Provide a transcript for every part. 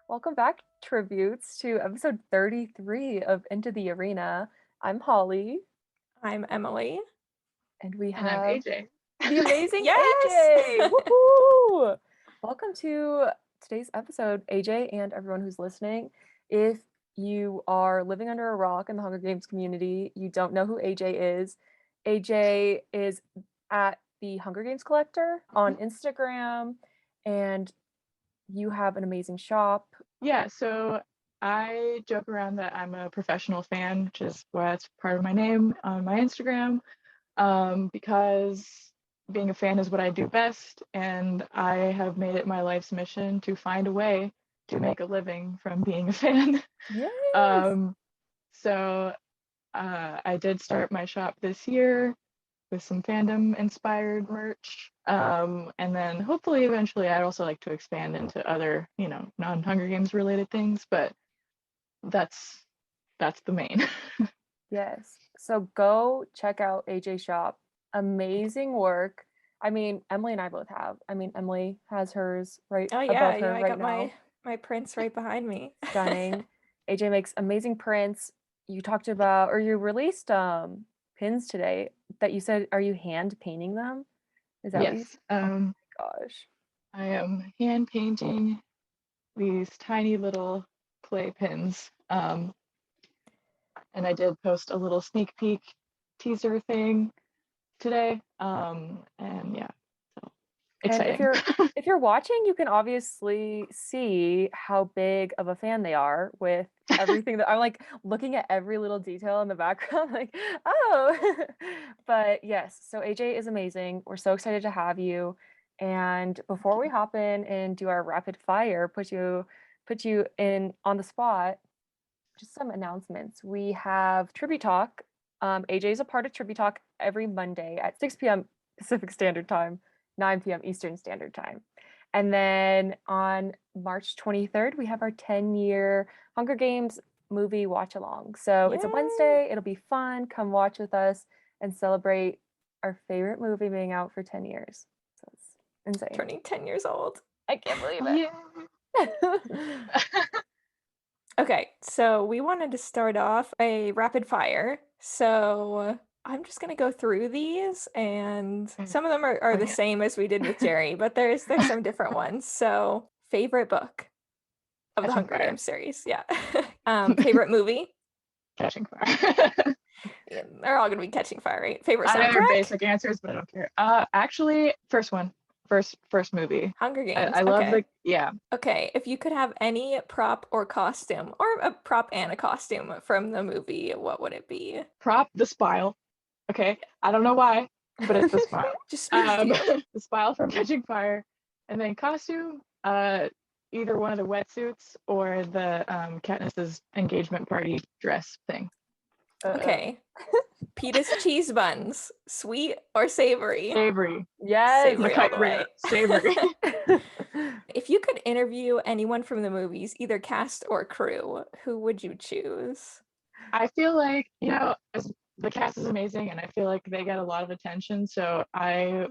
Welcome back, Tributes, to episode 33 of Into the Arena. I'm Holly, I'm Emily. and we And I'm have AJ. the amazing Yes! AJ! Woohoo! Welcome to today's episode, AJ, and everyone who's listening. If you are living under a rock in the Hunger Games community, you don't know who AJ is at the Hunger Games Collector on Instagram, and you have an amazing shop. Yeah, so I joke around that I'm a professional fan, which is why that's part of my name on my Instagram, because being a fan is what I do best, and I have made it my life's mission to find a way to make a living from being a fan. Yes! So I did start my shop this year with some fandom inspired merch. And then hopefully eventually I'd also like to expand into other, non-Hunger Games related things, but that's the main. Yes. So go check out AJ Shop. Amazing work. I mean, Emily and I both have. I mean, Emily has hers right Oh above yeah, her I right got now. my prints right behind me. Stunning. AJ makes amazing prints. You talked about, or you released pins today that you said, are you hand painting them? Is that what you Yes. said? Oh my gosh. I am hand painting these tiny little clay pins. And I did post a little sneak peek teaser thing today. And yeah, so exciting. And if you're watching, you can obviously see how big of a fan they are with everything that I'm like looking at every little detail in the background, like, oh. But yes, so AJ is amazing. We're so excited to have you. And before we hop in and do our rapid fire, put you in on the spot, just some announcements. We have Tribute Talk. AJ is a part of Tribute Talk every Monday at 6 p.m. Pacific Standard Time, 9 p.m. Eastern Standard Time. And then on March 23rd, we have our 10-year Hunger Games movie watch along. So it's a Yay! Wednesday. It'll be fun. Come watch with us and celebrate our favorite movie being out for 10 years. So it's insane. Turning 10 years old. I can't believe it. Yeah. Okay, so we wanted to start off a rapid fire. So I'm just gonna go through these, and some of them are the same as we did with Jerry, but there's some different ones. So favorite book of the Catching Hunger Fire. Games series, yeah. Favorite movie? Catching Fire. Yeah, they're all gonna be Catching Fire, right? Favorite I know they're soundtrack? basic answers, but I don't care. Actually, first one, first movie. Hunger Games. I love okay. yeah. Okay, if you could have any prop or costume, or a prop and a costume from the movie, what would it be? Prop, the spile. Okay, I don't know why, but it's the spile. Just speaks to you. The spile from Catching Fire, and then costume. Either one of the wetsuits or the Katniss's engagement party dress thing. Okay. Pita's cheese buns, sweet or savory? Savory. Yes. Savory all the way. Savory. If you could interview anyone from the movies, either cast or crew, who would you choose? I feel like, the cast is amazing and I feel like they get a lot of attention. So I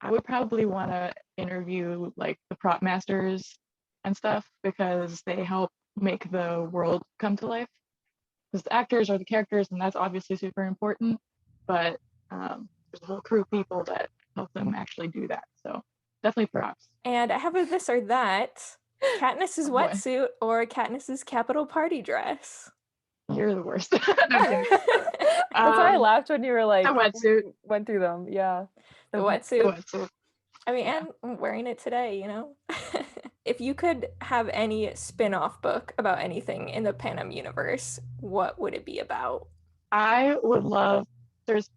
would probably want to interview like the prop masters and stuff because they help make the world come to life. Because the actors are the characters and that's obviously super important, but there's a whole crew of people that help them actually do that. So definitely props. And I have a this or that. Katniss's wetsuit or Katniss's Capitol party dress? You're the worst. That's why I laughed when you were like, the wetsuit. Went through them. Yeah. The wetsuit. wetsuit. I mean, and I'm wearing it today, If you could have any spin-off book about anything in the Panem universe, what would it be about? I would love,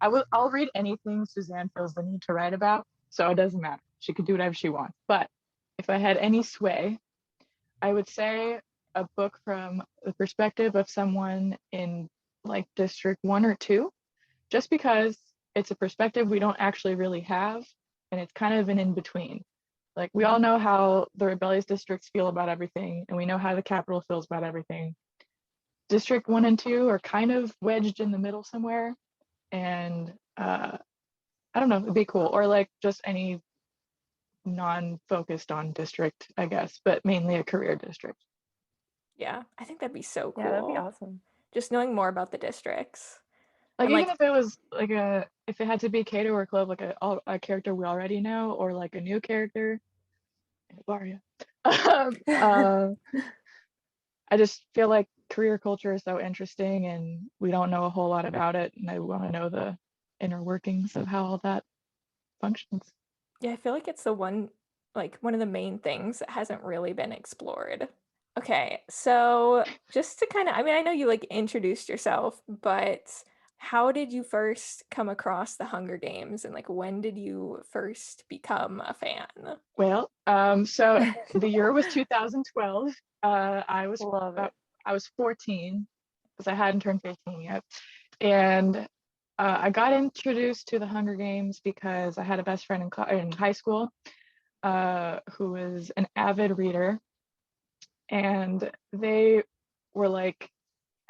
I'll read anything Suzanne feels the need to write about, so it doesn't matter. She could do whatever she wants. But if I had any sway, I would say a book from the perspective of someone in like District 1 or 2, just because it's a perspective we don't actually really have, and it's kind of an in-between. Like, we all know how the rebellious districts feel about everything, and we know how the Capitol feels about everything. District 1 and 2 are kind of wedged in the middle somewhere, and I don't know, it'd be cool. Or like just any non-focused on district, I guess, but mainly a career district. Yeah, I think that'd be so Yeah, that'd be cool. awesome. Just knowing more about the districts. Like And even like, if it was like if it had to be Kato or Clove, like a character we already know, or like a new character, Varia. I just feel like career culture is so interesting, and we don't know a whole lot about it, and I want to know the inner workings of how all that functions. yeah, I feel like it's the one, like one of the main things that hasn't really been explored. Okay, so just to kind of, I mean, I know you like introduced yourself, but how did you first come across the Hunger Games and like when did you first become a fan? Well, so the year was 2012. I was Love it. I was 14 because I hadn't turned 15 yet, and I got introduced to the Hunger Games because I had a best friend in high school who was an avid reader, and they were like,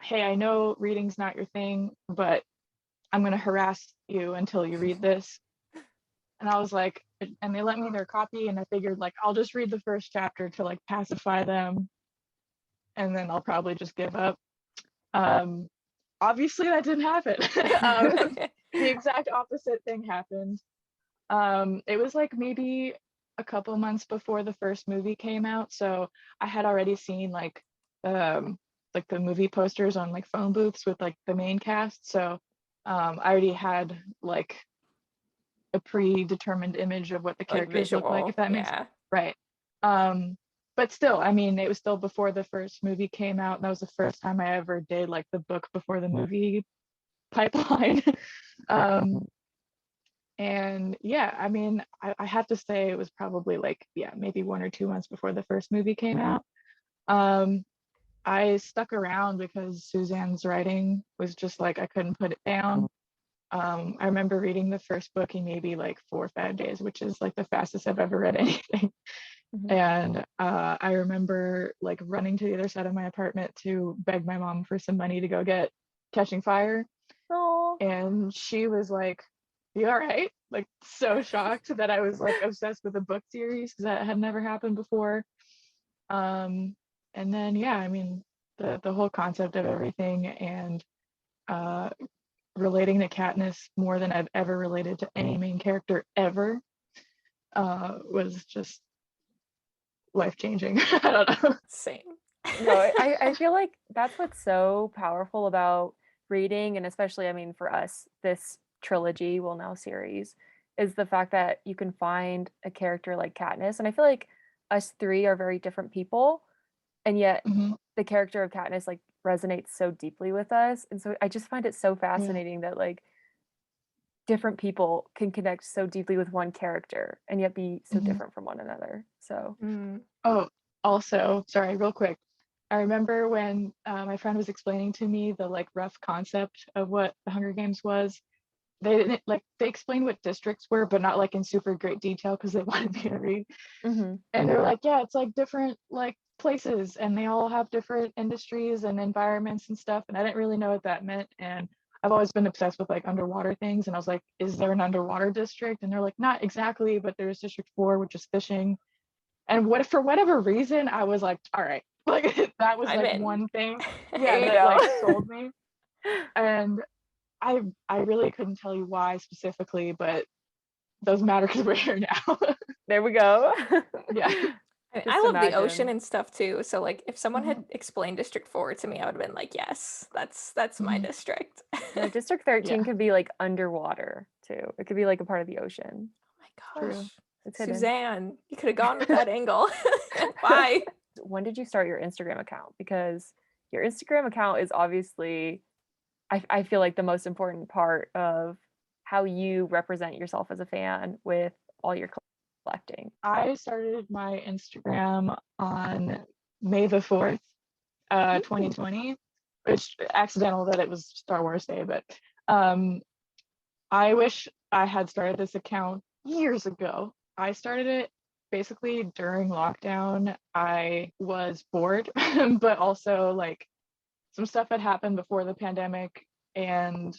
"Hey, I know reading's not your thing, but I'm gonna harass you until you read this." And I was like, and they let me their copy, and I figured like I'll just read the first chapter to like pacify them, and then I'll probably just give up. Um, Obviously, that didn't happen. The exact opposite thing happened. It was like maybe a couple months before the first movie came out, so I had already seen like the movie posters on like phone booths with like the main cast. So I already had like a predetermined image of what the Like characters look like, if visual, that makes yeah. right. But still, I mean, it was still before the first movie came out, and that was the first time I ever did like the book before the movie pipeline. um, and yeah, I mean, I have to say it was probably like, yeah, maybe 1 or 2 months before the first movie came out. Um, I stuck around because Suzanne's writing was just like I couldn't put it down. I remember reading the first book in maybe like 4 or 5 days, which is like the fastest I've ever read anything. Mhm. And I remember like running to the other side of my apartment to beg my mom for some money to go get Catching Fire. Oh, And she was like, "You all right?" Like so shocked that I was like obsessed with a book series because that had never happened before. Um, and then yeah, I mean the whole concept of everything and uh, relating to Katniss more than I've ever related to any main character ever was just life changing. I don't know. Same. no, I feel like that's what's so powerful about reading, and especially, I mean, for us, this trilogy, well, now series, is the fact that you can find a character like Katniss. And I feel like us three are very different people, and yet Mhm. the character of Katniss like resonates so deeply with us. And so I just find it so Yeah. fascinating that like different people can connect so deeply with one character and yet be so Mhm. different from one another. So, Mm. Oh, also, sorry, real quick. I remember when my friend was explaining to me the like rough concept of what the Hunger Games was. They didn't like they explained what districts were, but not like in super great detail because they wanted me to read. mhm. And they're like, yeah, it's like different like places, and they all have different industries and environments and stuff. And I didn't really know what that meant. And I've always been obsessed with like underwater things. And I was like, is there an underwater district? And they're like, not exactly, but there's District 4, which is fishing. And what for whatever reason, I was like, all right, like that was I'm like in. one thing, There yeah, you that go. like sold me. And I really couldn't tell you why specifically, but doesn't matter because we're here now. There we go. Yeah. I mean, I Just love the ocean imagine. and stuff too. So like if someone Mhm. had explained District 4 to me, I would have been like, yes, that's my Mhm. district. No, Oh District 13 Yeah, could be like underwater too. It could be like a part of the ocean. my true. gosh. It's hidden. Suzanne, you could have gone with that angle. Bye. When did you start your Instagram account? Because your Instagram account is obviously, I feel like the most important part of how you represent yourself as a fan with all your collecting. I started my Instagram on May the 4th, 2020, which accidental that it was Star Wars Day, but um, I wish I had started this account years ago. I started it basically during lockdown. I was bored, but also like some stuff had happened before the pandemic, and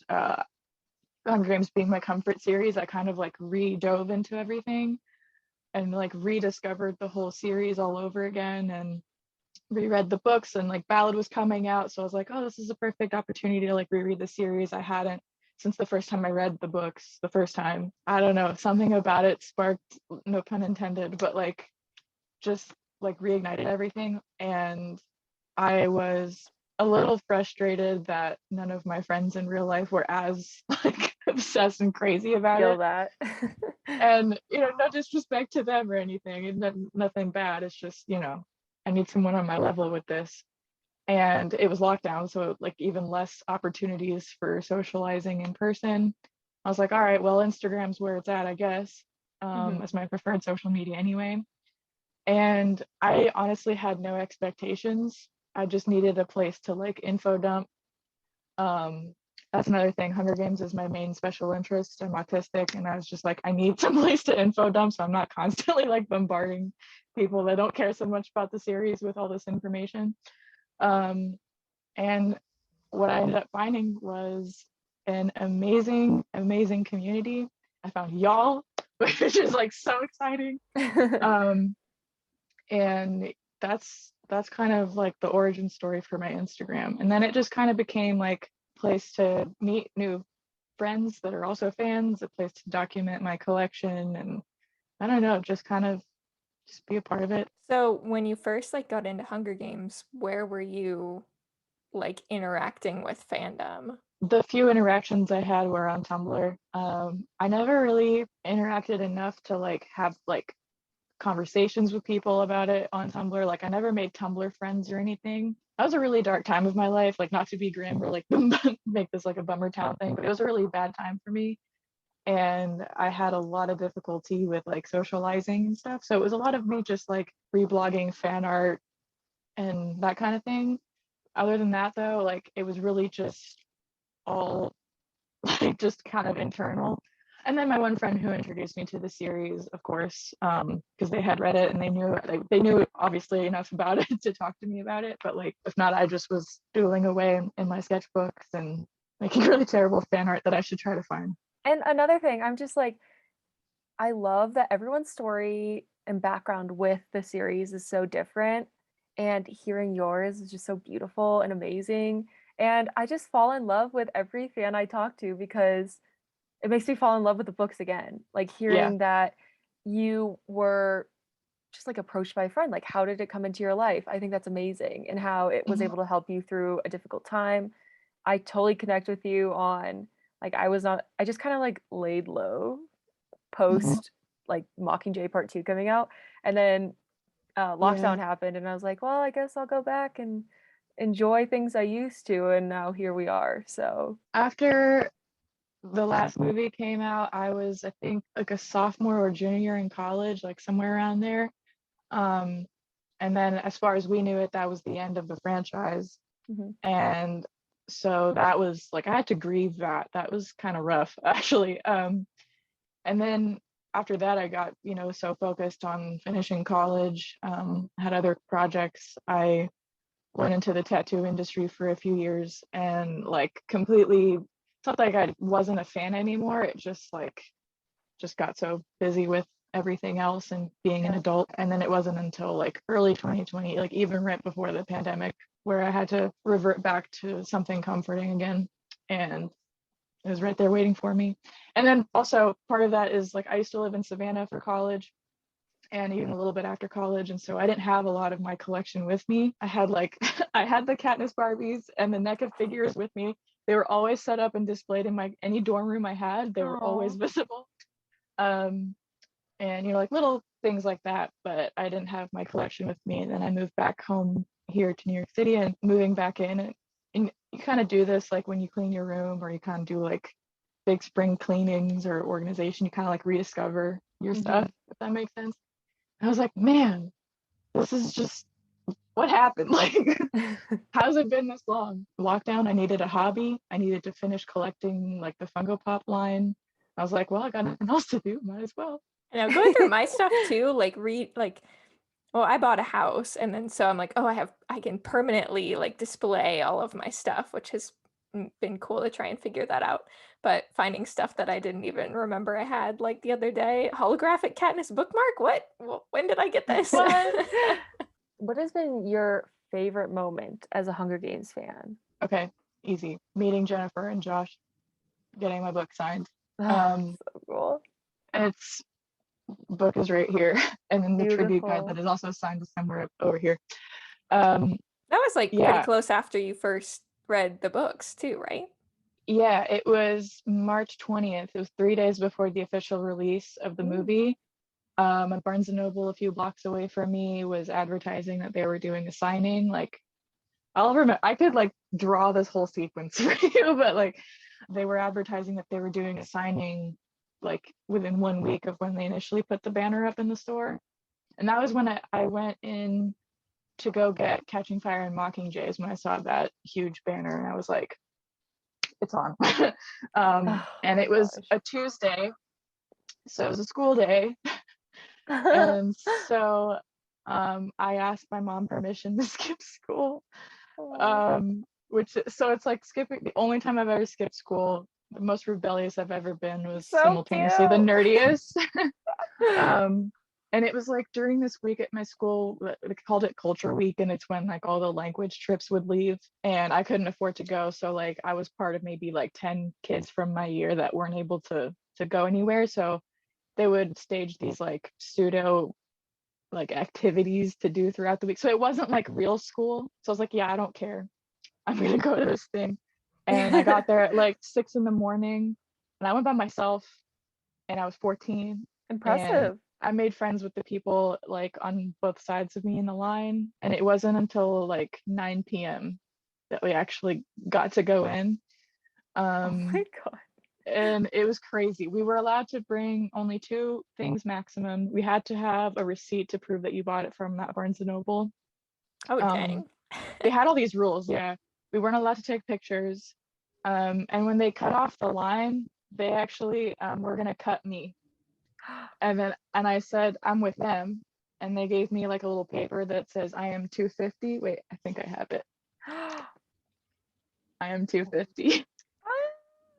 Hunger Games being my comfort series, I kind of like re-dove into everything and like rediscovered the whole series all over again. And reread the books, and like Ballad was coming out, so I was like, oh, this is a perfect opportunity to like reread the series. I hadn't since the first time I read the books the first time. I don't know, something about it sparked, no pun intended, but like just like reignited everything. And I was a little frustrated that none of my friends in real life were as like obsessed and crazy about Feel it. that. And no disrespect to them or anything, and nothing bad. It's just, I need someone on my level with this. And it was lockdown, so like even less opportunities for socializing in person. I was like, all right, well, Instagram's where it's at, I guess, as my preferred social media anyway. And I honestly had no expectations. I just needed a place to like info dump. That's another thing. Hunger Games is my main special interest. I'm autistic, and I was just like, I need some place to info dump so I'm not constantly like bombarding people that don't care so much about the series with all this information. And what I ended up finding was an amazing, amazing community. I found y'all, which is like so exciting. And that's kind of like the origin story for my Instagram. And then it just kind of became like a place to meet new friends that are also fans, a place to document my collection, and I don't know, just kind of just be a part of it. So when you first like got into Hunger Games, where were you like interacting with fandom? The few interactions I had were on Tumblr. I never really interacted enough to like have like conversations with people about it on Tumblr. Like I never made Tumblr friends or anything. That was a really dark time of my life, like not to be grim or like make this like a bummer town thing, but it was a really bad time for me. And I had a lot of difficulty with like socializing and stuff. So it was a lot of me just like reblogging fan art and that kind of thing. Other than that though, like it was really just all like just kind of internal. And then my one friend who introduced me to the series, of course, because they had read it and they knew obviously enough about it to talk to me about it. But like, if not, I just was doodling away in my sketchbooks and making really terrible fan art that I should try to find. And another thing, I'm just like, I love that everyone's story and background with the series is so different. And hearing yours is just so beautiful and amazing. And I just fall in love with every fan I talk to because it makes me fall in love with the books again. Like Yeah. hearing that you were just like approached by a friend, like how did it come into your life? I think that's amazing, and how it was able to help you through a difficult time. I totally connect with you on like I just kind of like laid low post like Mockingjay Part 2 coming out, and then lockdown happened, and I was like, well, I guess I'll go back and enjoy things I used to, and now here we are. So After the last movie came out, I was, I think, like a sophomore or junior in college, like somewhere around there. And then as far as we knew it, that was the end of the franchise. And so that was like, I had to grieve that. That was kind of rough, actually. And then after that, I got, so focused on finishing college, had other projects. I went into the tattoo industry for a few years and like completely, it's not like I wasn't a fan anymore. It just got so busy with everything else and being an adult. And then it wasn't until like early 2020, like even right before the pandemic, where I had to revert back to something comforting again. And it was right there waiting for me. And then also part of that is like I used to live in Savannah for college and even a little bit after college. And so I didn't have a lot of my collection with me. I had like, I had the Katniss Barbies and the NECA figures with me. They were always set up and displayed in any dorm room I had. They were always visible. And like little things like that, but I didn't have my collection with me. And then I moved back home here to New York City, and moving back in, and you kind of do this like when you clean your room, or you kind of do like big spring cleanings or organization, you kind of like rediscover your stuff, if that makes sense. And I was like, man, this is just what happened. Like, how's it been this long? Lockdown, I needed a hobby. I needed to finish collecting like the Funko Pop line. I was like, well, I got nothing else to do, might as well. Now going through my stuff too, well, I bought a house, and then so I'm like, oh, I can permanently like display all of my stuff, which has been cool to try and figure that out. But finding stuff that I didn't even remember I had, like the other day, holographic Katniss bookmark. What? When did I get this? what has been your favorite moment as a Hunger Games fan? Okay, easy. Meeting Jennifer and Josh, getting my book signed. Ah, so cool. It's book is right here, and then the tribute guide Beautiful. that is also signed somewhere over here. Um, That was like pretty yeah, close after you first read the books too, right? yeah. It was March 20th. It was 3 days before the official release of the Ooh. movie. A Barnes and Noble a few blocks away from me was advertising that they were doing a signing. Like, I'll remember, I could like draw this whole sequence for you, but like they were advertising that they were doing a signing like within 1 week of when they initially put the banner up in the store. And that was when I went in to go get Catching Fire and Mockingjays when I saw that huge banner, and I was like, it's on. Oh And my it was gosh. a Tuesday, so it was a school day. And so I asked my mom permission to skip school. Oh, Which so it's like skipping the only time I've ever skipped school. The most rebellious I've ever been was so simultaneously the cute. nerdiest. um, and it was like during this week at my school, they called it Culture Week, and it's when like all the language trips would leave, and I couldn't afford to go. So like I was part of maybe like 10 kids from my year that weren't able to go anywhere. So they would stage these like pseudo like activities to do throughout the week. So it wasn't like real school. So I was like, yeah, I don't care. I'm gonna go to this thing. And I got there at like 6 in the morning, and I went by myself, and I was 14, and Impressive. I made friends with the people like on both sides of me in the line. And it wasn't until like 9 p.m. that we actually got to go in. Oh my Um, god. and it was crazy. We were allowed to bring only two things maximum. We had to have a receipt to prove that you bought it from that Barnes and Noble. Oh, Um, dang. they had all these rules. Yeah, we weren't allowed to take pictures. And when they cut off the line, they actually were gonna cut me. And I said I'm with them, and they gave me like a little paper that says I am 250. Wait, I think I have it. I am 250.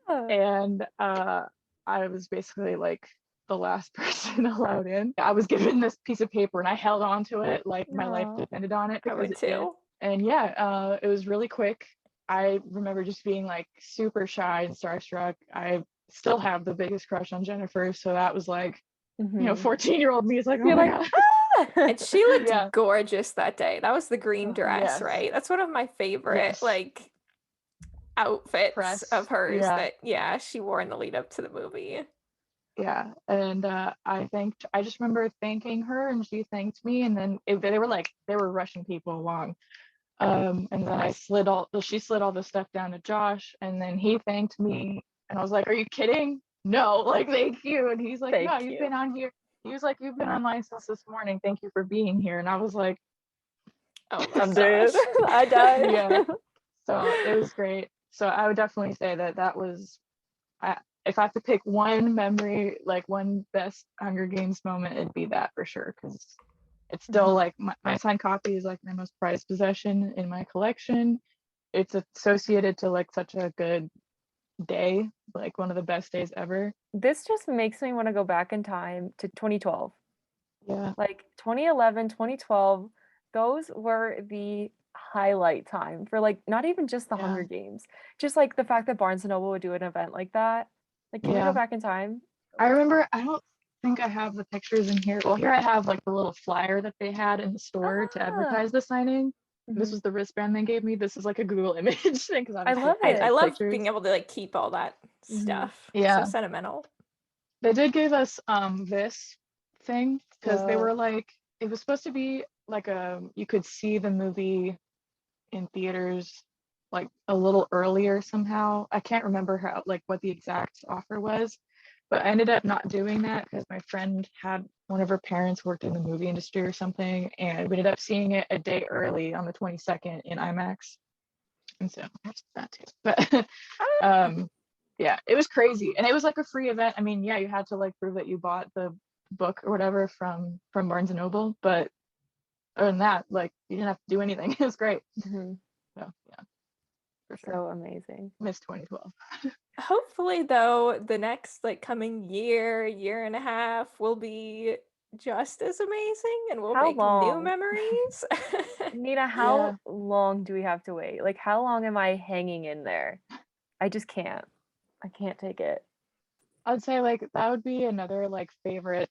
Ah. And I was basically like the last person allowed in. I was given this piece of paper, and I held on to it like my life No. depended on it I because would it did. too. And yeah, it was really quick. I remember just being like super shy and starstruck. I still have the biggest crush on Jennifer, so that was like, Mhm. 14-year-old me is like, oh You're my like, god. ah! And she looked Yeah. gorgeous that day. That was the green Oh, dress, Yes. right? That's one of my favorite Yes. like outfits of Press. hers Yeah. that she wore in the lead up to the movie. Yeah. And I just remember thanking her, and she thanked me, and then they were like they were rushing people along. And then she slid all the stuff down to Josh, and then he thanked me, and I was like, are you kidding? No, like thank you. And he's like, no, Thank you've you. been on here. He was like, you've been online since this morning. Thank you for being here. And I was like, Oh my I'm gosh. dead. I died. yeah. So it was great. So I would definitely say that was, if I have to pick one memory, like one best Hunger Games moment, it'd be that for sure. Because it's still Mhm. like my signed copy is like my most prized possession in my collection. It's associated to like such a good day, like one of the best days ever. This just makes me want to go back in time to 2012. Yeah. Like 2011, 2012, those were the highlight time for like not even just the Yeah. Hunger Games, just like the fact that Barnes and Noble would do an event like that. Like, can we go Yeah. back in time? I remember, I don't think I have the pictures in here. Well, here I have like the little flyer that they had in the store to Ah, advertise the signing. This mhm. was the wristband they gave me. This is like a Google image thing because I obviously love I can't I it. take love being pictures. able to like keep all that Mhm. stuff. So Yeah. sentimental. They did give us this thing because they Whoa. were like, it was supposed to be like you could see the movie in theaters like a little earlier somehow. I can't remember how like what the exact offer was, but I ended up not doing that because my friend had one of her parents worked in the movie industry or something, and we ended up seeing it a day early on the 22nd in IMAX. And so that's that too. But Ah. um yeah, it was crazy. And it was like a free event. I mean, yeah, you had to like prove that you bought the book or whatever from Barnes and Noble, but other than that, like you didn't have to do anything. It was great. Mhm. So yeah, for sure. So amazing. Miss 2012. Hopefully though, the next like coming year and a half will be just as amazing and we'll How make new long? memories. Nina, Yeah. how long do we have to wait? Like, how long am I hanging in there? I just can't. I can't take it. I'd say like that would be another like favorite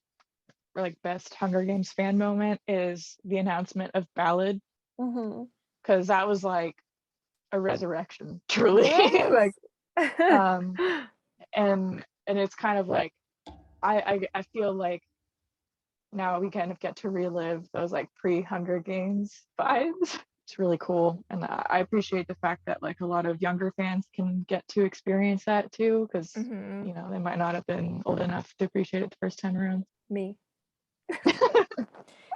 or like best Hunger Games fan moment is the announcement of Ballad, Mm-hmm. because that was like a resurrection, truly. Yes. Like, um, and it's kind of like I feel like now we kind of get to relive those like pre-Hunger Games vibes. It's really cool, and I appreciate the fact that like a lot of younger fans can get to experience that too, because Mhm. you know they might not have been old enough to appreciate it the first time around. Me.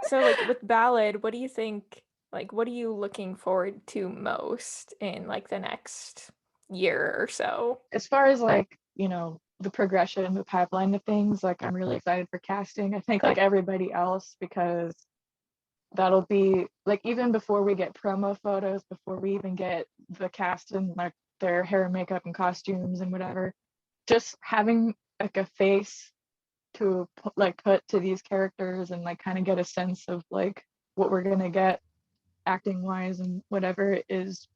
So like with Ballad, what do you think, like what are you looking forward to most in like the next year or so? As far as like, you know, the progression, the pipeline of things, like I'm really excited for casting. I think like everybody else, because that'll be like even before we get promo photos, before we even get the cast and like their hair and makeup and costumes and whatever, just having like a face to like put to these characters and like kind of get a sense of like what we're gonna get acting wise and whatever is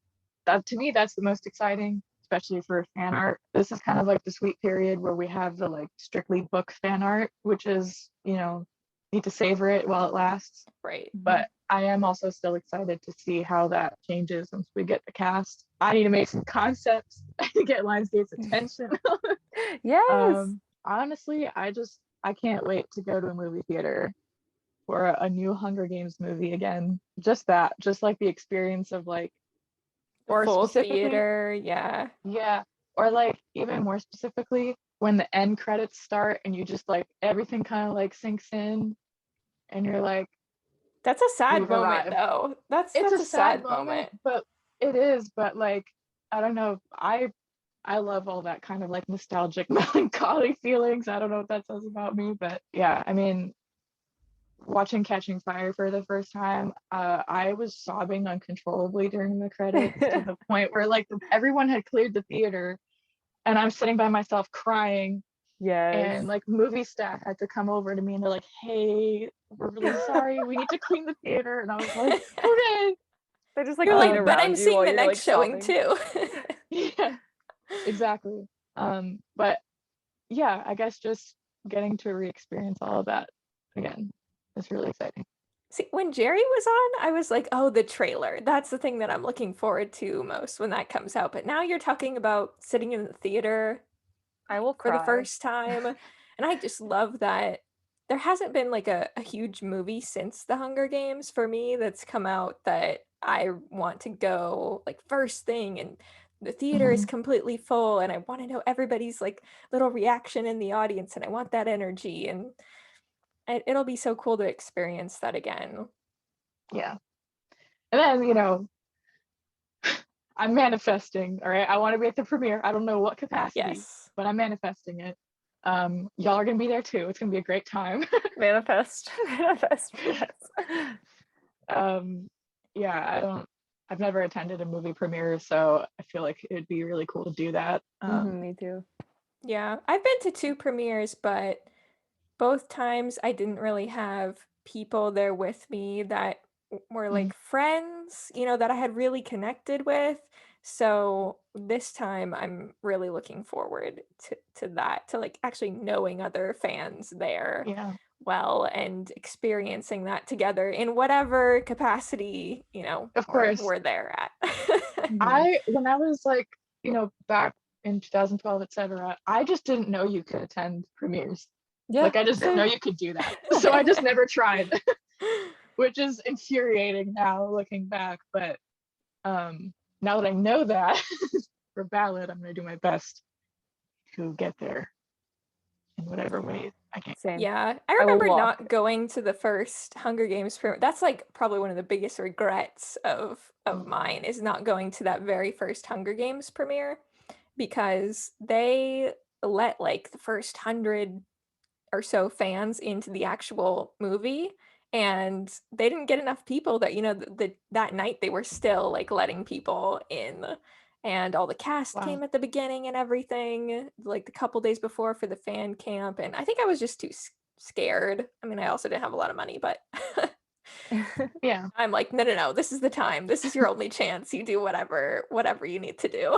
that to me that's the most exciting, especially for fan art. This is kind of like the sweet period where we have the like strictly book fan art, which is, you know, need to savor it while it lasts. Right. But I am also still excited to see how that changes once we get the cast. I need to make some concepts to get Lionsgate's attention. Yes. Honestly, I can't wait to go to a movie theater for a new Hunger Games movie again. Just that, just like the experience of like, The or full specifically, theater, yeah. yeah, or like even more specifically, when the end credits start and you just like everything kind of like sinks in and you're like, That's a sad we've moment arrived. though. It's That's a a sad sad moment, moment. but it is, but like, I don't know. I love all that kind of like nostalgic melancholy feelings. I don't know what that says about me, but yeah, I mean, watching Catching Fire for the first time, I was sobbing uncontrollably during the credits to the point where like everyone had cleared the theater and I'm sitting by myself crying, Yes. and like movie staff had to come over to me and they're like, "Hey, we're really sorry. We need to clean the theater." And I was like, "Okay." They just like You're lean like, but I'm around you seeing while the you're like next showing sobbing. too. Yeah, exactly. But yeah, I guess just getting to re-experience all of that again is really exciting. See, when Jerry was on, I was like, oh, the trailer. That's the thing that I'm looking forward to most when that comes out. But now you're talking about sitting in the theater I will for the cry. first time. And I just love that there hasn't been like a huge movie since The Hunger Games for me that's come out that I want to go like first thing, and the theater is Mhm. completely full and I want to know everybody's like little reaction in the audience and I want that energy, and it'll be so cool to experience that again. Yeah. And then, you know, I'm manifesting, all right? I want to be at the premiere. I don't know what capacity, Yes. but I'm manifesting it. Y'all are gonna be there too. It's gonna be a great time. Manifest. Manifest. Yes. Yeah, I've never attended a movie premiere, so I feel like it'd be really cool to do that. Me too. Yeah, I've been to two premieres, but both times I didn't really have people there with me that were Mm, like friends, that I had really connected with. So this time I'm really looking forward to that, to like actually knowing other fans there yeah, well and experiencing that together in whatever capacity, of we're course. we're there at. Mhm. When I was like, you know, back in 2012, etc., I just didn't know you could attend premieres. Yeah, Like I just didn't know same. you could do that. So I just never tried, which is infuriating now looking back. But now that I know that for Ballad, I'm gonna do my best to get there in whatever way I can. Same. Yeah, I I will remember walk. not going to the first Hunger Games premiere. That's like probably one of the biggest regrets of Mm. mine, is not going to that very first Hunger Games premiere, because they let like the first 100 or so fans into the actual movie, and they didn't get enough people that that night they were still like letting people in, and all the cast Wow. came at the beginning and everything, like the couple days before for the fan camp, and I think I was just too scared. I mean, I also didn't have a lot of money, but Yeah. I'm like, no, this is the time. This is your only chance. You do whatever you need to do.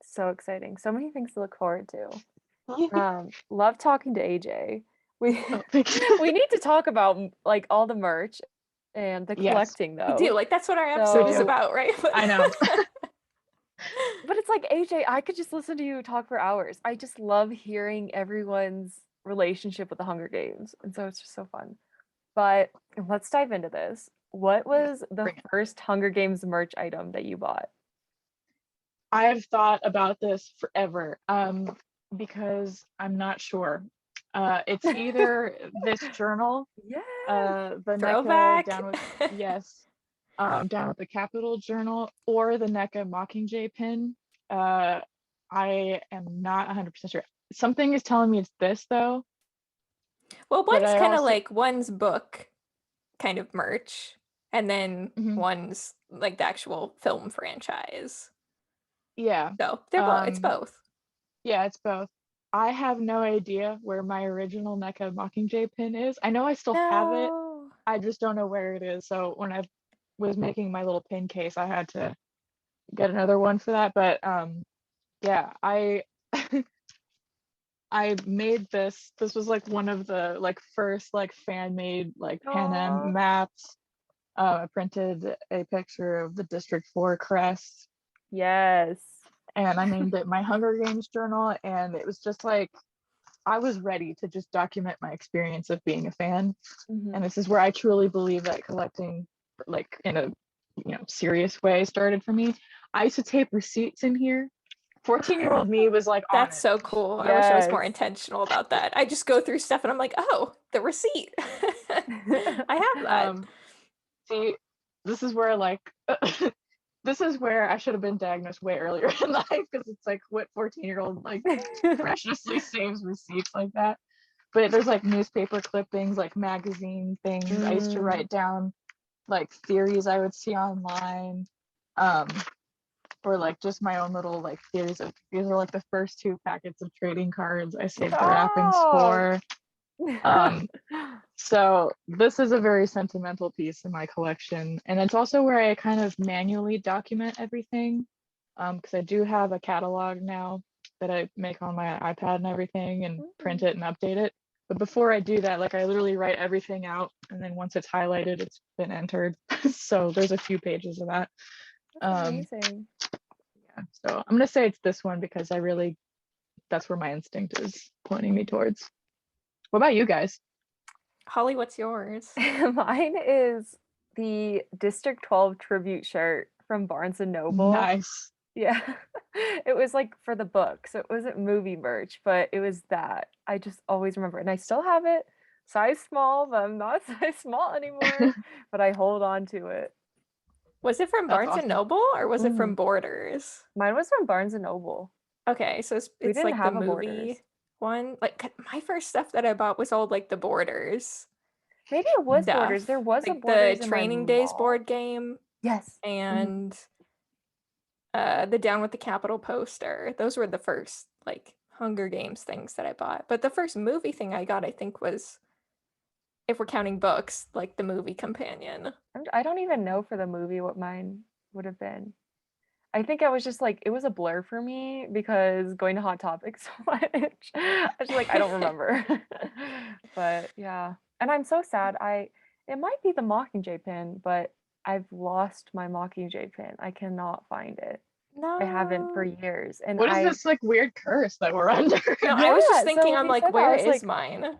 So exciting. So many things to look forward to. Love talking to AJ. We Oh, thank you. we need to talk about like all the merch and the Yes. collecting We though. do. Like, that's what our episode is So- about, right? I know. But it's like AJ, I could just listen to you talk for hours. I just love hearing everyone's relationship with the Hunger Games. And so it's just so fun. But let's dive into this. What was the bring it. first Hunger Games merch item that you bought? I have thought about this forever, because I'm not sure. It's either this journal, Yeah. the Throwback. NECA down with the Capitol journal, or the NECA Mockingjay Pin. I am not 100% sure. Something is telling me it's this though. Well, But one's I kind of also- like one's book kind of merch, and then Mhm. one's like the actual film franchise. Yeah, So they're both. It's both. yeah, it's both. I have no idea where my original NECA Mockingjay Pin is. I know I still have it. No. I just don't know where it is. So when I was making my little pin case, I had to get another one for that. But yeah, I I made this. This was like one of the like first like fan made like Pan Aw. Am maps. I printed a picture of the District 4 crest, Yes. and I named it my Hunger Games journal. And it was just like I was ready to just document my experience of being a fan. Mhm. And this is where I truly believe that collecting, like in a serious way, started for me. I used to tape receipts in here. 14-year-old me was like, on That's it. so cool. I wish I was more Yes. intentional about that. I just go through stuff and I'm like, oh, the receipt. I have that. See, this is where like this is where I should have been diagnosed way earlier in life, because it's like what 14-year-old like preciously saves receipts like that. But there's like newspaper clippings, like magazine things. I used to write down like theories I would see online, or like just my own little like theories of these are like the first 2 packets of trading cards I saved the wrappings for. So this is a very sentimental piece in my collection, and it's also where I kind of manually document everything, because I do have a catalog now that I make on my iPad and everything, and print it and update it. But before I do that, like I literally write everything out, and then once it's highlighted, it's been entered. So there's a few pages of that. That's amazing. Yeah, so I'm gonna say it's this one because that's where my instinct is pointing me towards. What about you guys? Holly, what's yours? Mine is the District 12 tribute shirt from Barnes and Noble. Nice. Yeah. It was like for the book, so it wasn't movie merch, but it was that. I just always remember, and I still have it, size small, but I'm not size small anymore, but I hold on to it. Was it from That's Barnes awesome. and Noble or was it from Borders? Mine was from Barnes and Noble. Okay, so it's didn't like the have a movie Borders. one. Like my first stuff that I bought was all like the Borders Maybe it was stuff. Borders. There was a like Borders the in my Training Days mall. board game Yes. and the Down with the Capitol poster. Those were the first like Hunger Games things that I bought. But the first movie thing I got, I think, was, if we're counting books, like the movie companion. I don't even know for the movie what mine would have been. I think I was just like, it was a blur for me because going to Hot Topic so much. I was just like, I don't remember. But yeah. And I'm so sad. It might be the Mockingjay pin, but I've lost my Mockingjay pin. I cannot find it. No. I haven't for years. And What is this like weird curse that we're under? No, I was just Yeah, thinking, so I'm he like, said that, where I was is like, mine? No,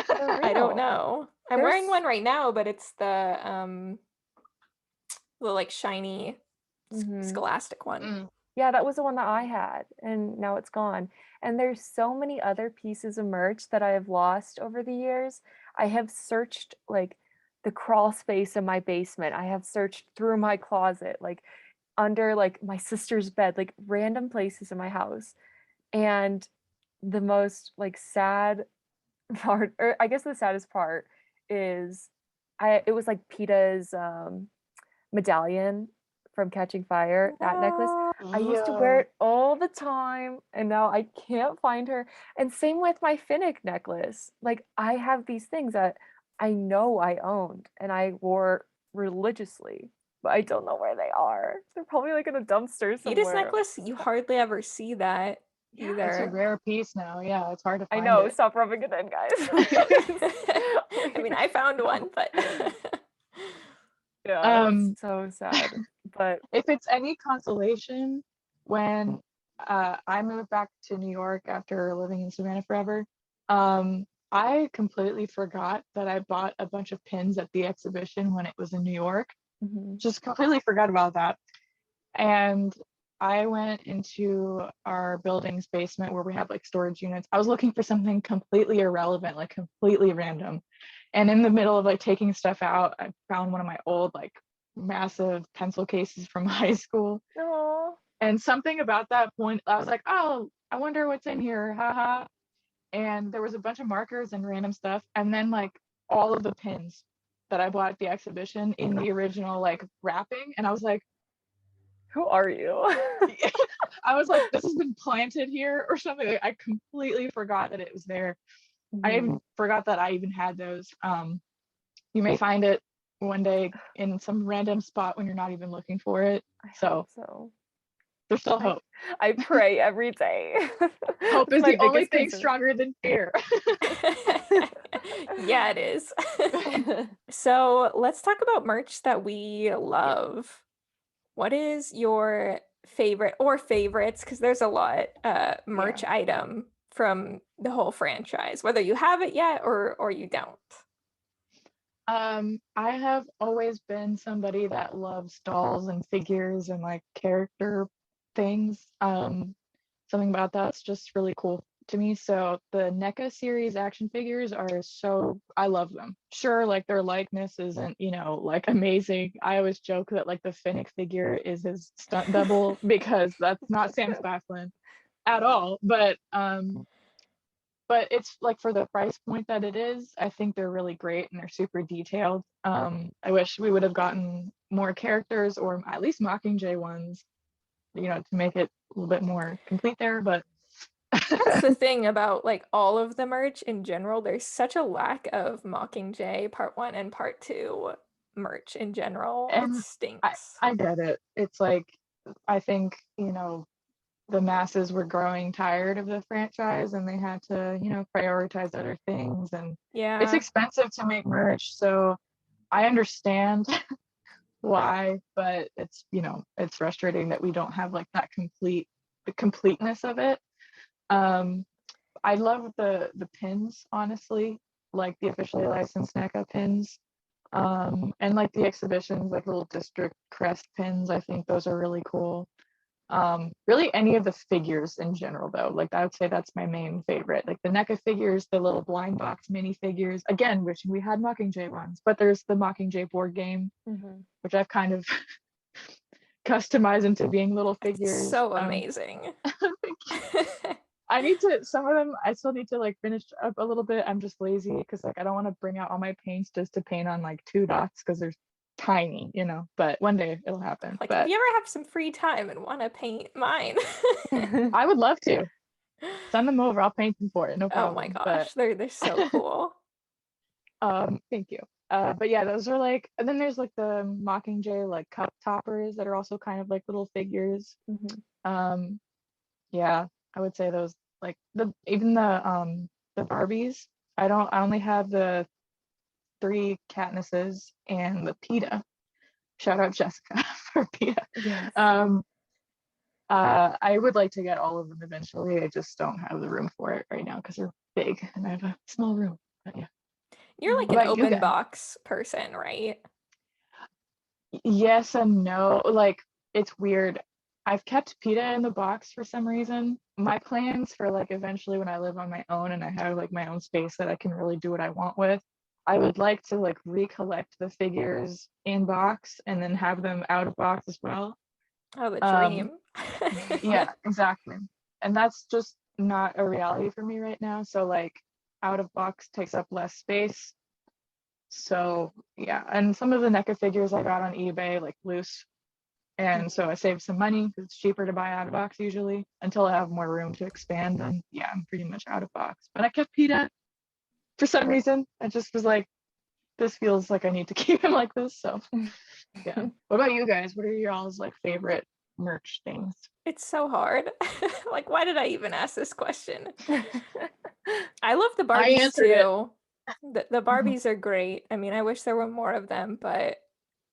for I don't real. know. I'm There's- wearing one right now, but it's the like shiny Mhm. Scholastic one. Yeah, that was the one that I had, and now it's gone. And there's so many other pieces of merch that I have lost over the years. I have searched like the crawl space in my basement. I have searched through my closet, like under like my sister's bed, like random places in my house. And the most like sad part, or I guess the saddest part is it was like PETA's medallion from Catching Fire, that necklace. I used to wear Yeah. it all the time, and now I can't find her. And same with my Finnick necklace. Like, I have these things that I know I owned and I wore religiously, but I don't know where they are. They're probably like in a dumpster Fetus somewhere. necklace, you hardly ever see that Yeah, It's a either. rare piece now. Yeah, it's hard to I find know. it. Stop rubbing it in, guys. Please. I mean, I found one, but Yeah, it's Um, so sad. But if it's any consolation, when I moved back to New York after living in Savannah forever, I completely forgot that I bought a bunch of pins at the exhibition when it was in New York. mhm. Just completely forgot about that. And I went into our building's basement where we have like storage units. I was looking for something completely irrelevant, like completely random. And in the middle of like taking stuff out, I found one of my old like massive pencil cases from high school. Aw. And something about that point, I was like, oh, I wonder what's in here. Haha. And there was a bunch of markers and random stuff. And then like all of the pins that I bought at the exhibition in the original like wrapping. And I was like, Who are you? I was like, this has been planted here or something. Like, I completely forgot that it was there. I Mhm. even forgot that I even had those. You may find it one day in some random spot when you're not even looking for it. I So hope so. there's still I, hope. I pray every day. Hope That's is my the only biggest thing concern. stronger than fear. yeah, it is. So let's talk about merch that we love. What is your favorite or favorites? Because there's a lot, merch item from the whole franchise, whether you have it yet or you don't. I have always been somebody that loves dolls and figures and like character things. Something about that's just really cool to me. So the NECA series action figures are so I love them. Sure, like their likeness isn't, like amazing. I always joke that like the Finnick figure is his stunt double because that's not Sam Claflin at all. But it's like for the price point that it is, I think they're really great and they're super detailed. I wish we would have gotten more characters or at least Mockingjay ones, to make it a little bit more complete there. But That's the thing about like all of the merch in general. There's such a lack of Mockingjay Part 1 and Part 2 merch in general. It and I stinks. I get it. It's like I think, the masses were growing tired of the franchise and they had to, prioritize other things and it's Yeah. expensive to make merch. So I understand why, but it's frustrating that we don't have like that the completeness of it. Um, I love the pins, honestly, like the officially licensed NECA pins. And like the exhibitions, like little district crest pins, I think those are really cool. Really any of the figures in general though, like I would say that's my main favorite. Like the NECA figures, the little blind box mini figures. Again, wishing we had Mockingjay ones, but there's the Mockingjay board game, Mhm. which I've kind of customized into being little figures. So amazing. I need to some of them I still need to like finish up a little bit. I'm just lazy because like I don't want to bring out all my paints just to paint on like 2 dots because they're tiny, but one day it'll happen. Like, if But you ever have some free time and want to paint mine. I would love to send them over. I'll paint them for it, no Oh my problem. But gosh, they're so cool. thank you. But yeah, those are like, and then there's like the Mockingjay like cup toppers that are also kind of like little figures. Mhm. Um, yeah, I would say those like the Barbies. I only have the 3 Katnisses and the PETA. Shout out Jessica for PETA. Yes. Um, I would like to get all of them eventually. I just don't have the room for it right now because they're big and I have a small room. But yeah. You're like What an about you open guys? box person, right? Yes and no. Like it's weird. I've kept PETA in the box for some reason. My plans for like eventually when I live on my own and I have like my own space that I can really do what I want with, I would like to like recollect the figures in box and then have them out of box as well. Oh, the Um, dream. yeah, exactly. And that's just not a reality for me right now. So like out of box takes up less space. So yeah, and some of the NECA figures I got on eBay, like loose, And so I saved some money because it's cheaper to buy out of box usually until I have more room to expand. And yeah, I'm pretty much out of box. But I kept PETA for some reason. I just was like, this feels like I need to keep him like this. So yeah. What about you guys? What are y'all's like favorite merch things? It's so hard. Like, why did I even ask this question? I love the I Barbies answered it. too. The Barbies are great. I mean, I wish there were more of them, but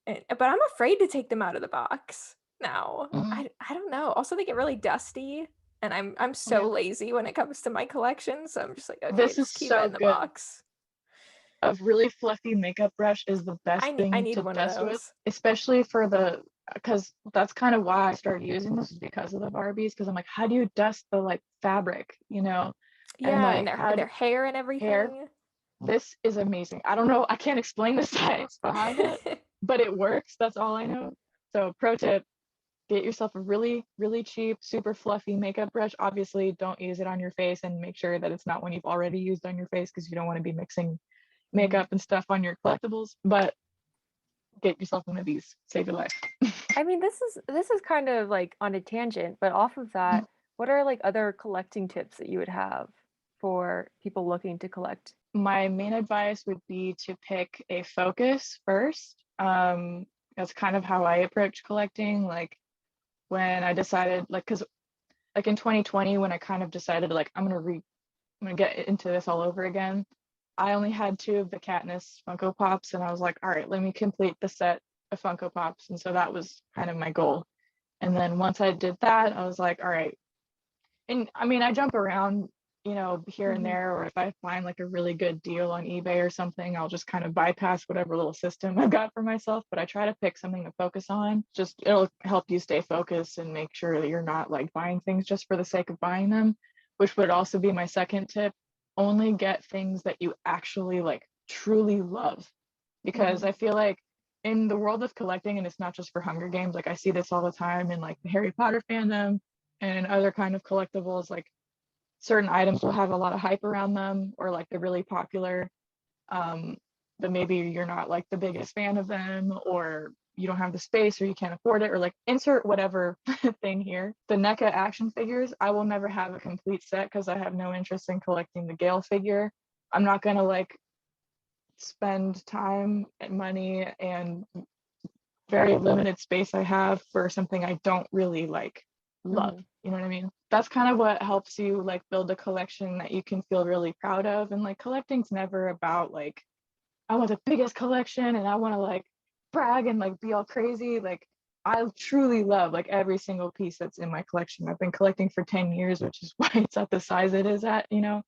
I'm afraid to take them out of the box now. Mhm. I don't know. Also, they get really dusty, and I'm so Yeah. lazy when it comes to my collection. So I'm just like, okay, This is just keep it so in the good. box. A really fluffy makeup brush is the best I thing need to one of dust with, those. especially for the, because that's kind of why I started using this, is because of the Barbies. Because I'm like, how do you dust the like fabric, you know, and Yeah, and like how their hair and hair. everything. This is amazing. I don't know, I can't explain the science behind it, but it works. That's all I know. So pro tip, get yourself a really, really cheap, super fluffy makeup brush. Obviously, don't use it on your face, and make sure that it's not one you've already used on your face because you don't want to be mixing makeup and stuff on your collectibles. But get yourself one of these, save your life. I mean, this is kind of like on a tangent, but off of that, what are like other collecting tips that you would have for people looking to collect? My main advice would be to pick a focus first. That's kind of how I approach collecting. Like when I decided, like, because like in 2020, when I kind of decided, like, I'm gonna get into this all over again. I only had two of the Katniss Funko Pops, and I was like, all right, let me complete the set of Funko Pops. And so that was kind of my goal. And then once I did that, I was like, all right. And I mean, I jump around, you know, here and there, or if I find like a really good deal on eBay or something, I'll just kind of bypass whatever little system I've got for myself. But I try to pick something to focus on. Just it'll help you stay focused and make sure that you're not like buying things just for the sake of buying them, which would also be my second tip. Only get things that you actually like truly love. Because I feel like in the world of collecting, and it's not just for Hunger Games, like I see this all the time in like the Harry Potter fandom and other kind of collectibles, like certain items will have a lot of hype around them, or like they're really popular, um, but maybe you're not like the biggest fan of them, or you don't have the space, or you can't afford it, or like insert whatever thing here. The NECA action figures, I will never have a complete set because I have no interest in collecting the Gale figure. I'm not gonna like spend time and money and very limited space I have for something I don't really like love. You know what I mean? That's kind of what helps you like build a collection that you can feel really proud of. And like collecting's never about like, I want the biggest collection and I want to like brag and like be all crazy. Like I truly love like every single piece that's in my collection. I've been collecting for 10 years, which is why it's at the size it is at, you know.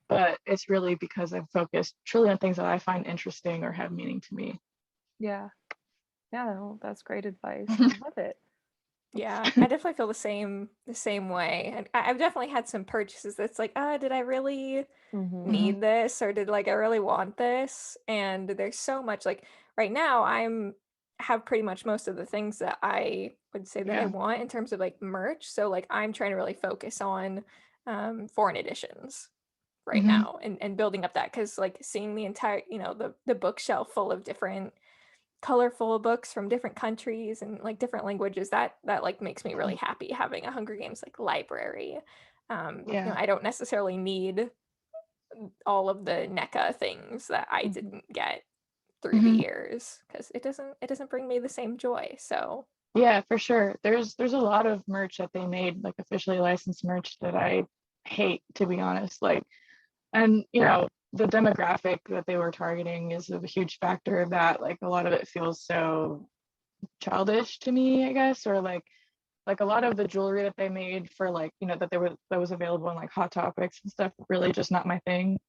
But it's really because I've focused truly on things that I find interesting or have meaning to me. Yeah. Yeah, no, that's great advice. I love it. Yeah, I definitely feel the same way. And I've definitely had some purchases that's like, did I really need this, or did like I really want this? And there's so much, like right now I'm have pretty much most of the things that I would say that I Yeah. want in terms of like merch. So like I'm trying to really focus on foreign editions right now, and building up that, because like seeing the entire, the bookshelf full of different colorful books from different countries and like different languages, that like makes me really happy, having a Hunger Games like library. Yeah. I don't necessarily need all of the NECA things that I didn't get through the years, because it doesn't bring me the same joy. So Yeah, for sure. There's a lot of merch that they made, like officially licensed merch, that I hate, to be honest. Like, and you know, the demographic that they were targeting is a huge factor of that. Like a lot of it feels so childish to me, I guess, or like a lot of the jewelry that they made for like, you know, that was available in like Hot Topics and stuff, really just not my thing.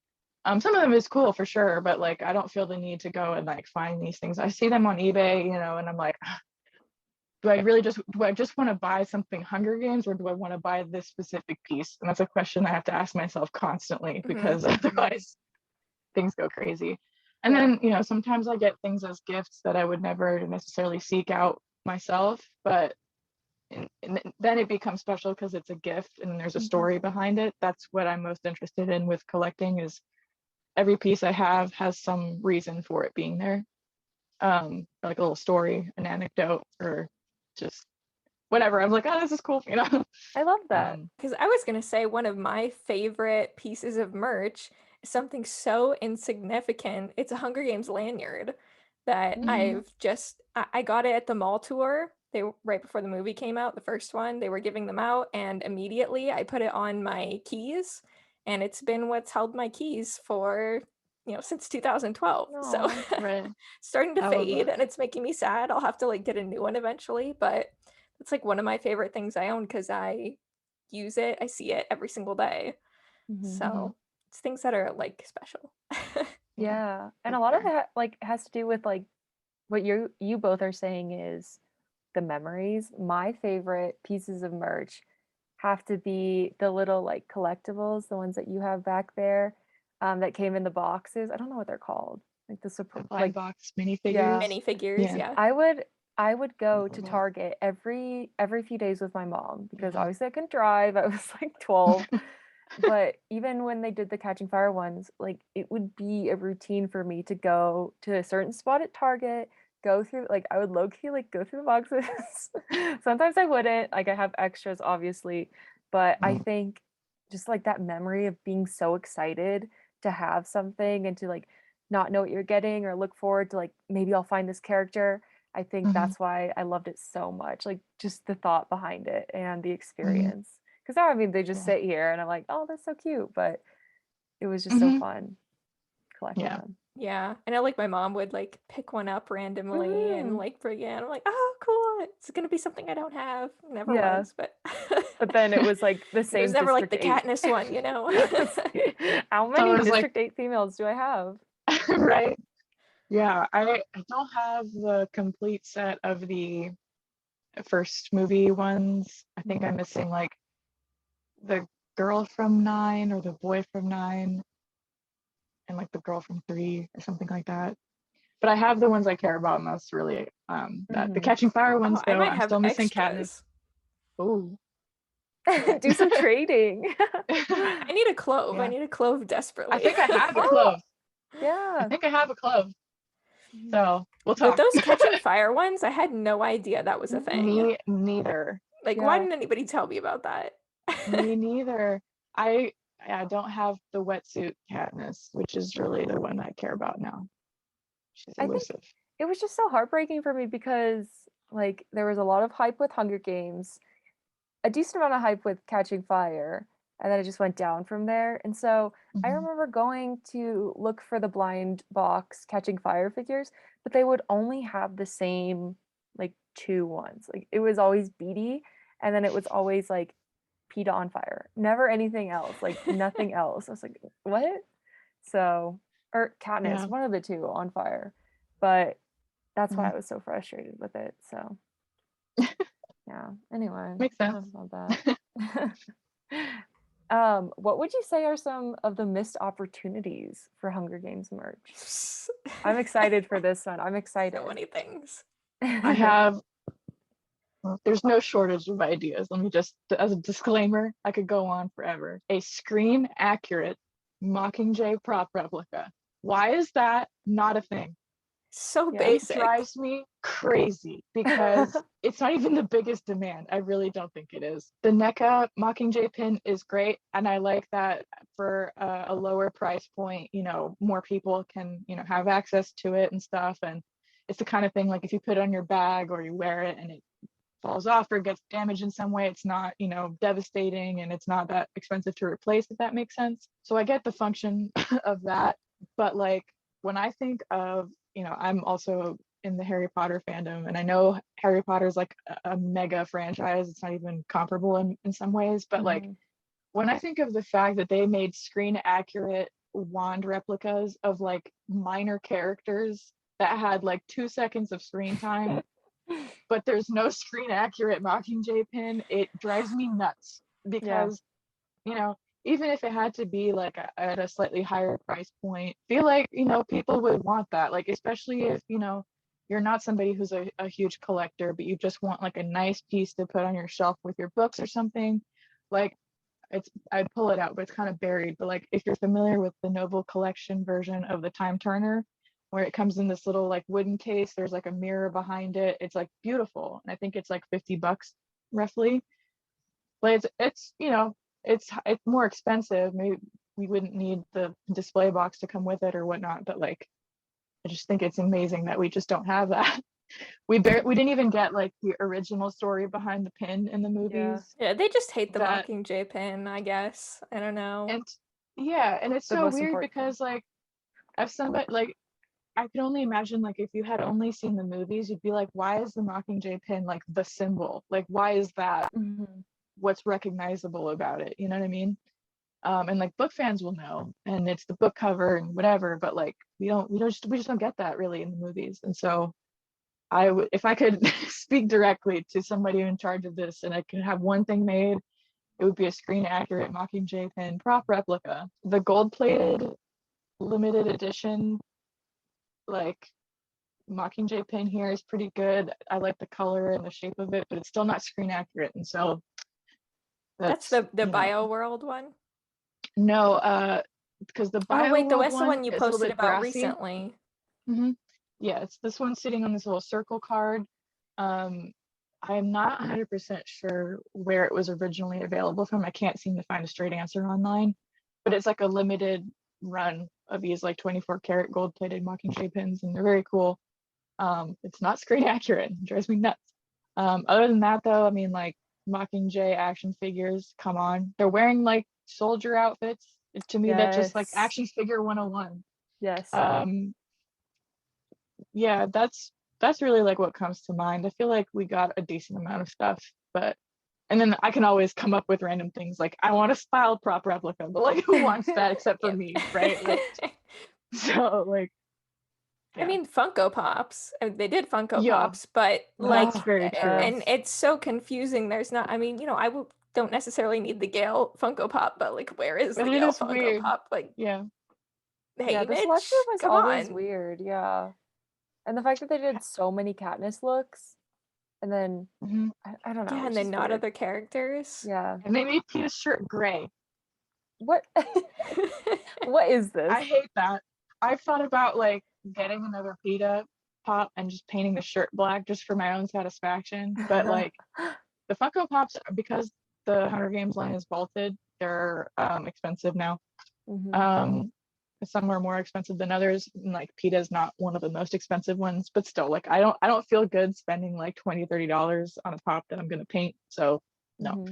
Some of them is cool for sure, but like I don't feel the need to go and like find these things. I see them on eBay, you know, and I'm like, do I just want to buy something Hunger Games, or do I want to buy this specific piece? And that's a question I have to ask myself constantly, because otherwise things go crazy. And then, you know, sometimes I get things as gifts that I would never necessarily seek out myself, but and then it becomes special because it's a gift and there's a story behind it. That's what I'm most interested in with collecting, is every piece I have has some reason for it being there. Like a little story, an anecdote, or just whatever. I'm like, oh, this is cool, you know. I love that. Because I was going to say one of my favorite pieces of merch is something so insignificant. It's a Hunger Games lanyard that I got it at the mall tour. Right before the movie came out, the first one, they were giving them out, and immediately I put it on my keys, and it's been what's held my keys for, since 2012. So Right. starting to I love fade, that. and it's making me sad. I'll have to like get a new one eventually, but it's like one of my favorite things I own because I use it. I see it every single day. So it's things that are like special. Yeah. And for a lot of sure. that like has to do with like what you both are saying is the memories. My favorite pieces of merch have to be the little like collectibles, the ones that you have back there, that came in the boxes. I don't know what they're called. Like the The support, blind like box minifigures. yeah. Many figures, Yeah. yeah. I would go to Love it. Target every few days with my mom because obviously I couldn't drive. I was like 12. But even when they did the Catching Fire ones, like it would be a routine for me to go to a certain spot at Target, go through like I would low key like go through the boxes. Sometimes I wouldn't, like I have extras obviously, but I think just like that memory of being so excited to have something and to like not know what you're getting or look forward to like maybe I'll find this character. I think that's why I loved it so much. Like just the thought behind it and the experience. Because now, I mean, they just sit here and I'm like, oh, that's so cute. But it was just so fun collecting Yeah. them. Yeah. I know like my mom would like pick one up randomly and Mhm. like bring it. I'm like, oh, cool. It's going to be something I don't have. Never Yeah. was, but But then it was like the it was same never like District the 8. Katniss one, you know? Yes. How So many it was like, District 8 females do I have? right. Yeah, I don't have the complete set of the first movie ones. I think I'm missing like the girl from 9 or the boy from 9 and like the girl from 3 or something like that. But I have the ones I care about, and that's really that. The Catching Fire ones, Oh, I though, might I'm have still missing Katniss. extras. Oh, Do some trading. I need a clove. I yeah. need a clove desperately. I think I have a Oh, clove. I yeah. think I have a clove. So we'll With talk. those Catching Fire ones, I had no idea that was a thing. Me neither. Like, why Yeah. didn't anybody tell me about that? Me neither. I don't have the wetsuit Katniss, which is really the one I care about now. She's I think elusive. it was just so heartbreaking for me because like there was a lot of hype with Hunger Games, a decent amount of hype with Catching Fire, and then it just went down from there. And so I remember going to look for the blind box Catching Fire figures, but they would only have the same like two ones. Like it was always Beady, and then it was always like Peeta on fire. Never anything else, like nothing else. I was like, what? So, or Katniss, Yeah. one of the two on fire. But that's why Mhm. I was so frustrated with it. So yeah. Anyway, Makes I sense. love that. What would you say are some of the missed opportunities for Hunger Games merch? I'm excited for this one. I'm excited. So many things. I have there's no shortage of ideas. Let me just, as a disclaimer, I could go on forever. A screen accurate Mockingjay prop replica. Why is that not a thing? So Yeah. It basic. drives me crazy because it's not even the biggest demand. I really don't think it is. The Neca Mockingjay Pin is great, and I like that for a lower price point, more people can, have access to it and stuff. And it's the kind of thing like if you put it on your bag or you wear it and it falls off or gets damaged in some way, it's not, devastating, and it's not that expensive to replace, if that makes sense. So I get the function of that. But like when I think of, I'm also in the Harry Potter fandom, and I know Harry Potter is like a mega franchise. It's not even comparable in some ways. But like when I think of the fact that they made screen accurate wand replicas of like minor characters that had like 2 seconds of screen time, but there's no screen accurate Mockingjay pin, it drives me nuts because, even if it had to be like at a slightly higher price point, feel like, people would want that. Like, especially if, you're not somebody who's a huge collector, but you just want like a nice piece to put on your shelf with your books or something. Like, I'd pull it out, but it's kind of buried. But like if you're familiar with the Noble Collection version of the Time Turner, where it comes in this little like wooden case. There's like a mirror behind it. It's like beautiful, and I think it's like $50 roughly. But it's it's more expensive. Maybe we wouldn't need the display box to come with it or whatnot, but like I just think it's amazing that we just don't have that. We didn't even get like the original story behind the pin in the movies. Yeah, they just hate the That Mockingjay Pin, I guess. I don't know. and yeah, and it's The so most weird important thing. because like if somebody like I could only imagine like if you had only seen the movies, you'd be like, why is the Mockingjay Pin like the symbol? Like why is that what's recognizable about it? You know what I mean? And like book fans will know, and it's the book cover and whatever, but like we just don't get that really in the movies. And so I would, if I could speak directly to somebody in charge of this and I could have one thing made, it would be a screen accurate Mockingjay Pin prop replica. The gold plated limited edition like Mockingjay Pin here is pretty good. I like the color and the shape of it, but it's still not screen accurate. And so That's that's the Bio World one? no, because the Oh, Bio wait, World that's the one one you is a little posted bit about brassy. recently. Yeah, it's this one sitting on this little circle card. I'm not 100% sure where it was originally available from. I can't seem to find a straight answer online, but it's like a limited run of these like 24 karat gold plated Mockingjay pins, and they're very cool. It's not screen accurate, it drives me nuts. Other than that though, I mean like Mockingjay action figures, come on. They're wearing like soldier outfits. To me, that's just like Yes. action figure 101. Yes. Yeah, that's really like what comes to mind. I feel like we got a decent amount of stuff, but and then I can always come up with random things like I want a style prop replica, but like who wants that except for me, right? Like, so like I yeah. mean, Funko Pops. They did Funko Yeah, Pops, but like, that's very true. and it's so confusing. There's not, I mean, I don't necessarily need the Gale Funko Pop, but like, where is But the it Gale is Funko weird. Pop? Like, Yeah. Yeah, hey, the selection Mitch, was come always on. weird, yeah. And the fact that they did so many Katniss looks, and then Mhm. I don't know, Yeah, and it's then just not weird. other characters. Yeah. And they made Tina's shirt gray. What what is this? I hate that. I've thought about like getting another PETA pop and just painting the shirt black just for my own satisfaction. But like the Funko Pops, because the Hunger Games line is vaulted, they're expensive now. Mhm. Some are more expensive than others. And like PETA is not one of the most expensive ones, but still, like I don't feel good spending like $20-$30 on a pop that I'm gonna paint. So no.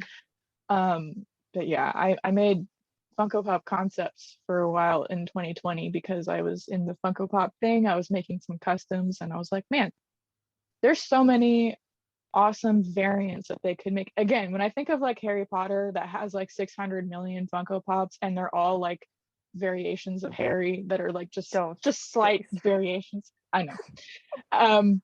Mhm. But yeah, I made Funko Pop concepts for a while in 2020 because I was in the Funko Pop thing. I was making some customs and I was like, man, there's so many awesome variants that they could make. Again, when I think of like Harry Potter that has like 600 million Funko Pops and they're all like variations of Harry that are like just Don't, slight please. variations. I know. Um,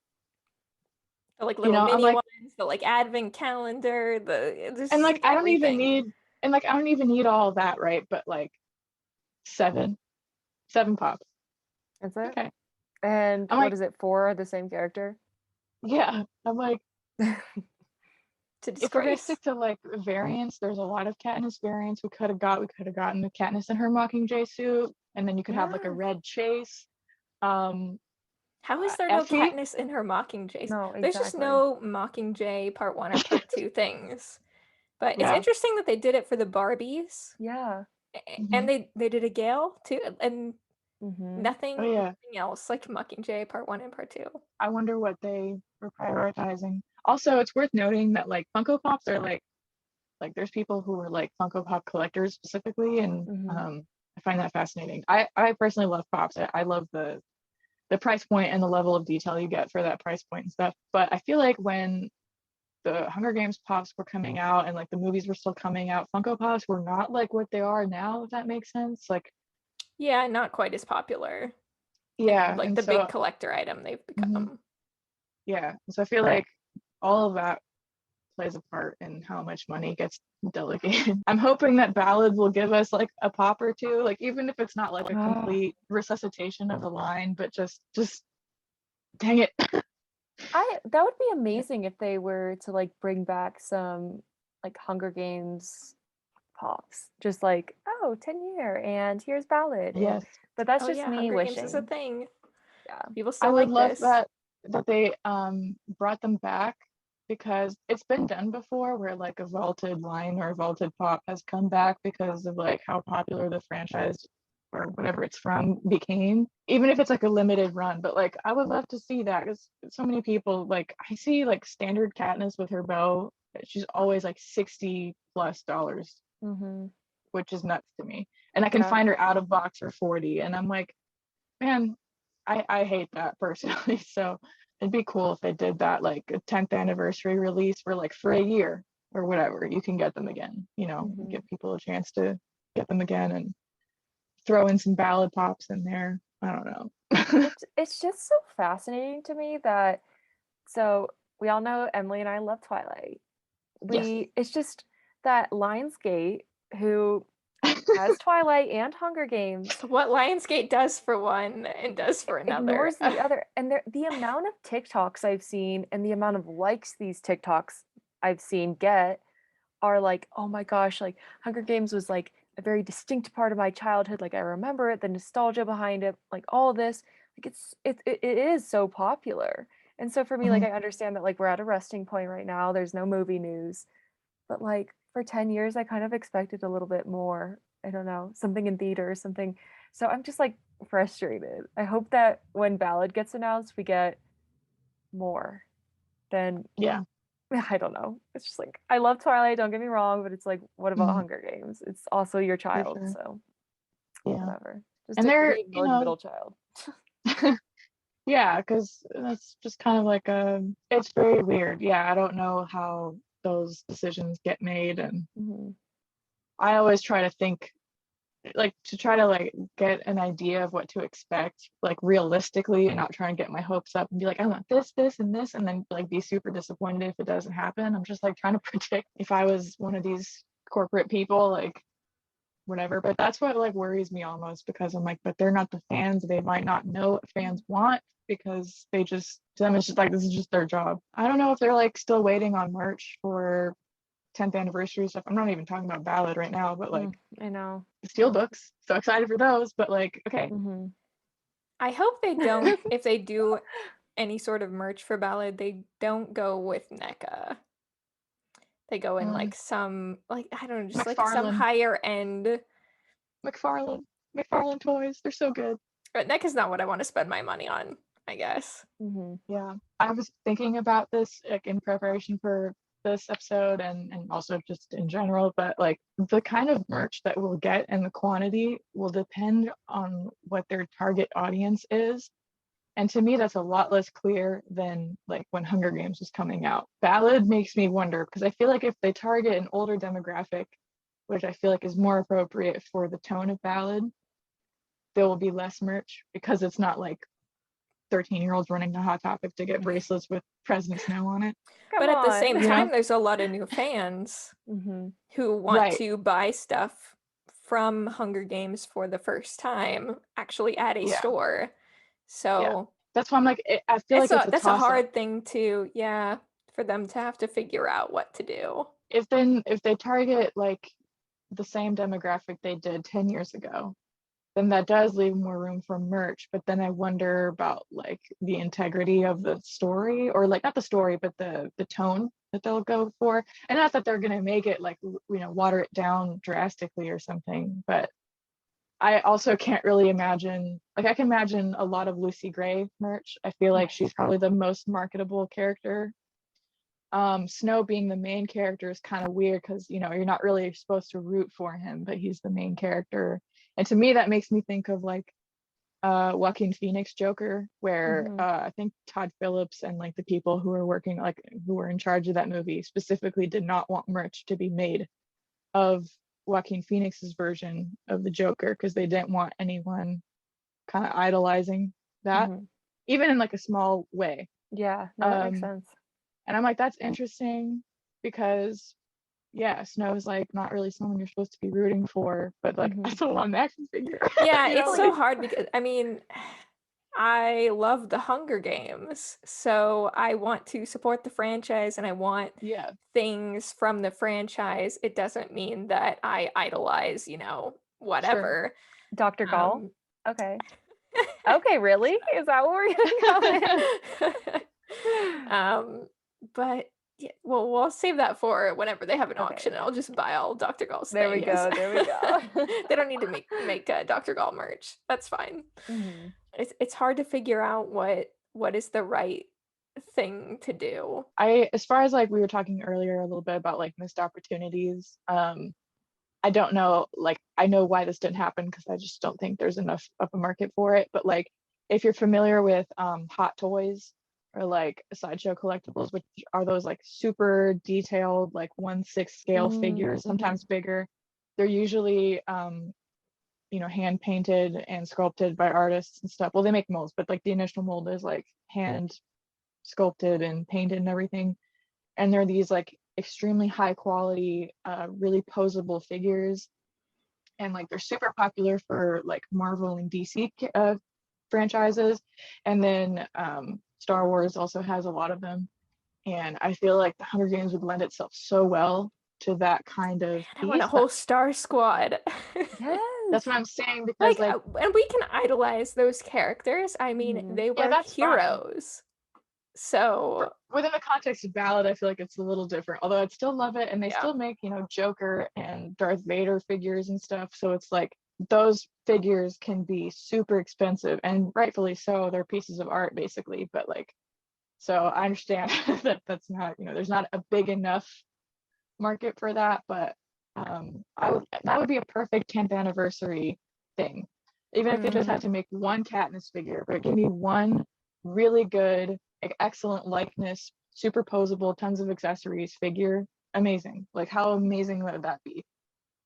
The like little I'm mini like, ones, the like advent calendar, there's and just like like everything. I don't even need all of that, right? But like seven pops. That's it? Okay. And I'm what like, is it for the same character? yeah. I'm like, To if we're gonna disgrace. stick to like variants, there's a lot of Katniss variants we could have gotten the Katniss in her Mockingjay suit, and then you could have like a Yeah. red chase. Um, How is there no Effie, Katniss in her Mockingjay? No, There's just exactly. no Mockingjay part 1 or part 2 things. But it's yeah. interesting that they did it for the Barbies. Yeah. Hmm. And they did a Gale too, and Mhm. Oh nothing yeah. else like Mockingjay part 1 and part 2. I wonder what they were prioritizing. Also, it's worth noting that like Funko Pops are like there's people who are like Funko Pop collectors specifically, and Mhm. I find that fascinating. I personally love pops. I love the price point and the level of detail you get for that price point and stuff. But I feel like when the Hunger Games pops were coming out and like the movies were still coming out, Funko Pops were not like what they are now, if that makes sense. Like, Yeah, not quite as popular. And yeah, like and the big so collector item they've mhm, become. yeah, so I feel like all of that plays a part in how much money gets delegated. I'm hoping that Ballad will give us like a pop or two, like even if it's not like a complete resuscitation of the line, but just dang it. That would be amazing if they were to like bring back some like Hunger Games pops. Just like, oh, 10-year and here's Ballad and Yes. but that's Oh just yeah, me Hunger Games is a wishing. thing. Yeah. People I still would like love this. that they brought them back, because it's been done before where like a vaulted line or a vaulted pop has come back because of like how popular the franchise or whatever it's from became, even if it's like a limited run. But like I would love to see that, because so many people, like I see like standard Katniss with her bow, she's always like $60+ Mm-hmm. which is nuts to me, and I can Yeah. find her out of box for 40, and I'm like, man, I hate that personally. So it'd be cool if they did that, like a 10th anniversary release for a year or whatever. You can get them again, Mm-hmm. give people a chance to get them again, and throw in some ballad pops in there. I don't know. It's just so fascinating to me that, so we all know Emily and I love Twilight. Yes. It's just that Lionsgate, who has Twilight and Hunger Games, What Lionsgate does for one and does for another. ignores the other. And the amount of TikToks I've seen and the amount of likes these TikToks I've seen get are like, oh my gosh, like Hunger Games was like a very distinct part of my childhood. Like I remember it, the nostalgia behind it, like all this. Like it is so popular. And so for me, like Mhm. I understand that like we're at a resting point right now. There's no movie news. But like for 10 years, I kind of expected a little bit more. I don't know, something in theaters, something. So I'm just like frustrated. I hope that when Ballad gets announced, we get more than, Yeah. I don't know. It's just like, I love Twilight, don't get me wrong, but it's like, what about Mhm. Hunger Games? It's also your For child, sure. so Yeah. whatever. Just And they're, the ignored middle child. yeah, because that's just kind of like it's very weird. Yeah, I don't know how those decisions get made, and Mhm. I always try to think, like, to try to like get an idea of what to expect, like realistically, and not try and get my hopes up and be like, I want this, and this, and then like be super disappointed if it doesn't happen. I'm just like trying to predict if I was one of these corporate people, like whatever. But that's what like worries me almost, because I'm like, but they're not the fans. They might not know what fans want, because to them, it's just like, this is just their job. I don't know if they're like still waiting on merch for 10th anniversary stuff. I'm not even talking about Ballad right now, but like I know. steel books. So excited for those. But like, okay. Mhm. I hope they don't, if they do any sort of merch for Ballad, they don't go with NECA. They go in like some, like, I don't know, just like some McFarlane. higher end. McFarlane toys. They're so good. But NECA's not what I want to spend my money on, I guess. Mhm. Yeah. I was thinking about this like in preparation for this episode, and also just in general, but like the kind of merch that we'll get and the quantity will depend on what their target audience is. And to me, that's a lot less clear than like when Hunger Games was coming out. Ballad makes me wonder, because I feel like if they target an older demographic, which I feel like is more appropriate for the tone of Ballad, there will be less merch, because it's not like 13-year-olds running to Hot Topic to get bracelets with President Snow on it. Come But at the same on. time, there's a lot of new fans Mhm. who want Right. to buy stuff from Hunger Games for the first time, actually at a Yeah. store. Yeah. So That's why I'm like, I feel like it's a that's a toss up. hard thing to, yeah, for them to have to figure out what to do. If they target like the same demographic they did 10 years ago, then that does leave more room for merch. But then I wonder about like the integrity of the story, or like not the story, but the tone that they'll go for. And not that they're gonna make it like, water it down drastically or something, but I also can't really imagine, like I can imagine a lot of Lucy Gray merch. I feel like she's probably the most marketable character. Snow being the main character is kind of weird, because you're not really supposed to root for him, but he's the main character. And to me, that makes me think of like Joaquin Phoenix Joker, where Mhm. I think Todd Phillips and like the people who were in charge of that movie specifically did not want merch to be made of Joaquin Phoenix's version of the Joker, because they didn't want anyone kind of idolizing that, Mhm. even in like a small way. Yeah, no, that makes Um, sense. and I'm like, that's interesting, because yeah, Snow's like not really someone you're supposed to be rooting for, but like I Mhm. still want an action figure. Yeah, You it's know, so like, hard because, I mean, I love the Hunger Games, so I want to support the franchise and I want yeah, things from the franchise. It doesn't mean that I idolize, sure. whatever. Dr. Gall? Um, Okay. Okay, really? Is that what we're gonna go in? But yeah, well, we'll save that for whenever they have an Okay. auction. I'll just buy all Dr. Gall's There we things. go. There we go. They don't need to make Dr. Gall merch. That's fine. Mhm. It's hard to figure out what is the right thing to do. As far as like we were talking earlier a little bit about like missed opportunities, I don't know, like I know why this didn't happen because I just don't think there's enough of a market for it. But like if you're familiar with Hot Toys or like Sideshow Collectibles, which are those like super detailed, like 1/6 scale figures, sometimes bigger. They're usually hand painted and sculpted by artists and stuff. Well, they make molds, but like the initial mold is like hand sculpted and painted and everything. And they're these like extremely high quality, really posable figures. And like they're super popular for like Marvel and DC franchises. And then Star Wars also has a lot of them. And I feel like the Hunger Games would lend itself so well to that kind of I want a piece. whole Star Squad. Yes. That's what I'm saying, because like and we can idolize those characters. I mean, they were that's fine. heroes. So within the context of Ballad, I feel like it's a little different. Although I'd still love it, and they Yeah. still make, Joker and Darth Vader figures and stuff. So it's like those figures can be super expensive, and rightfully so. They're pieces of art basically. But like, so I understand that that's not, there's not a big enough market for that. But that would be a perfect 10th anniversary thing. Even if they just had to make one Katniss figure, but give me one really good, like, excellent likeness, superposable, tons of accessories figure. Amazing. Like, how amazing would that be?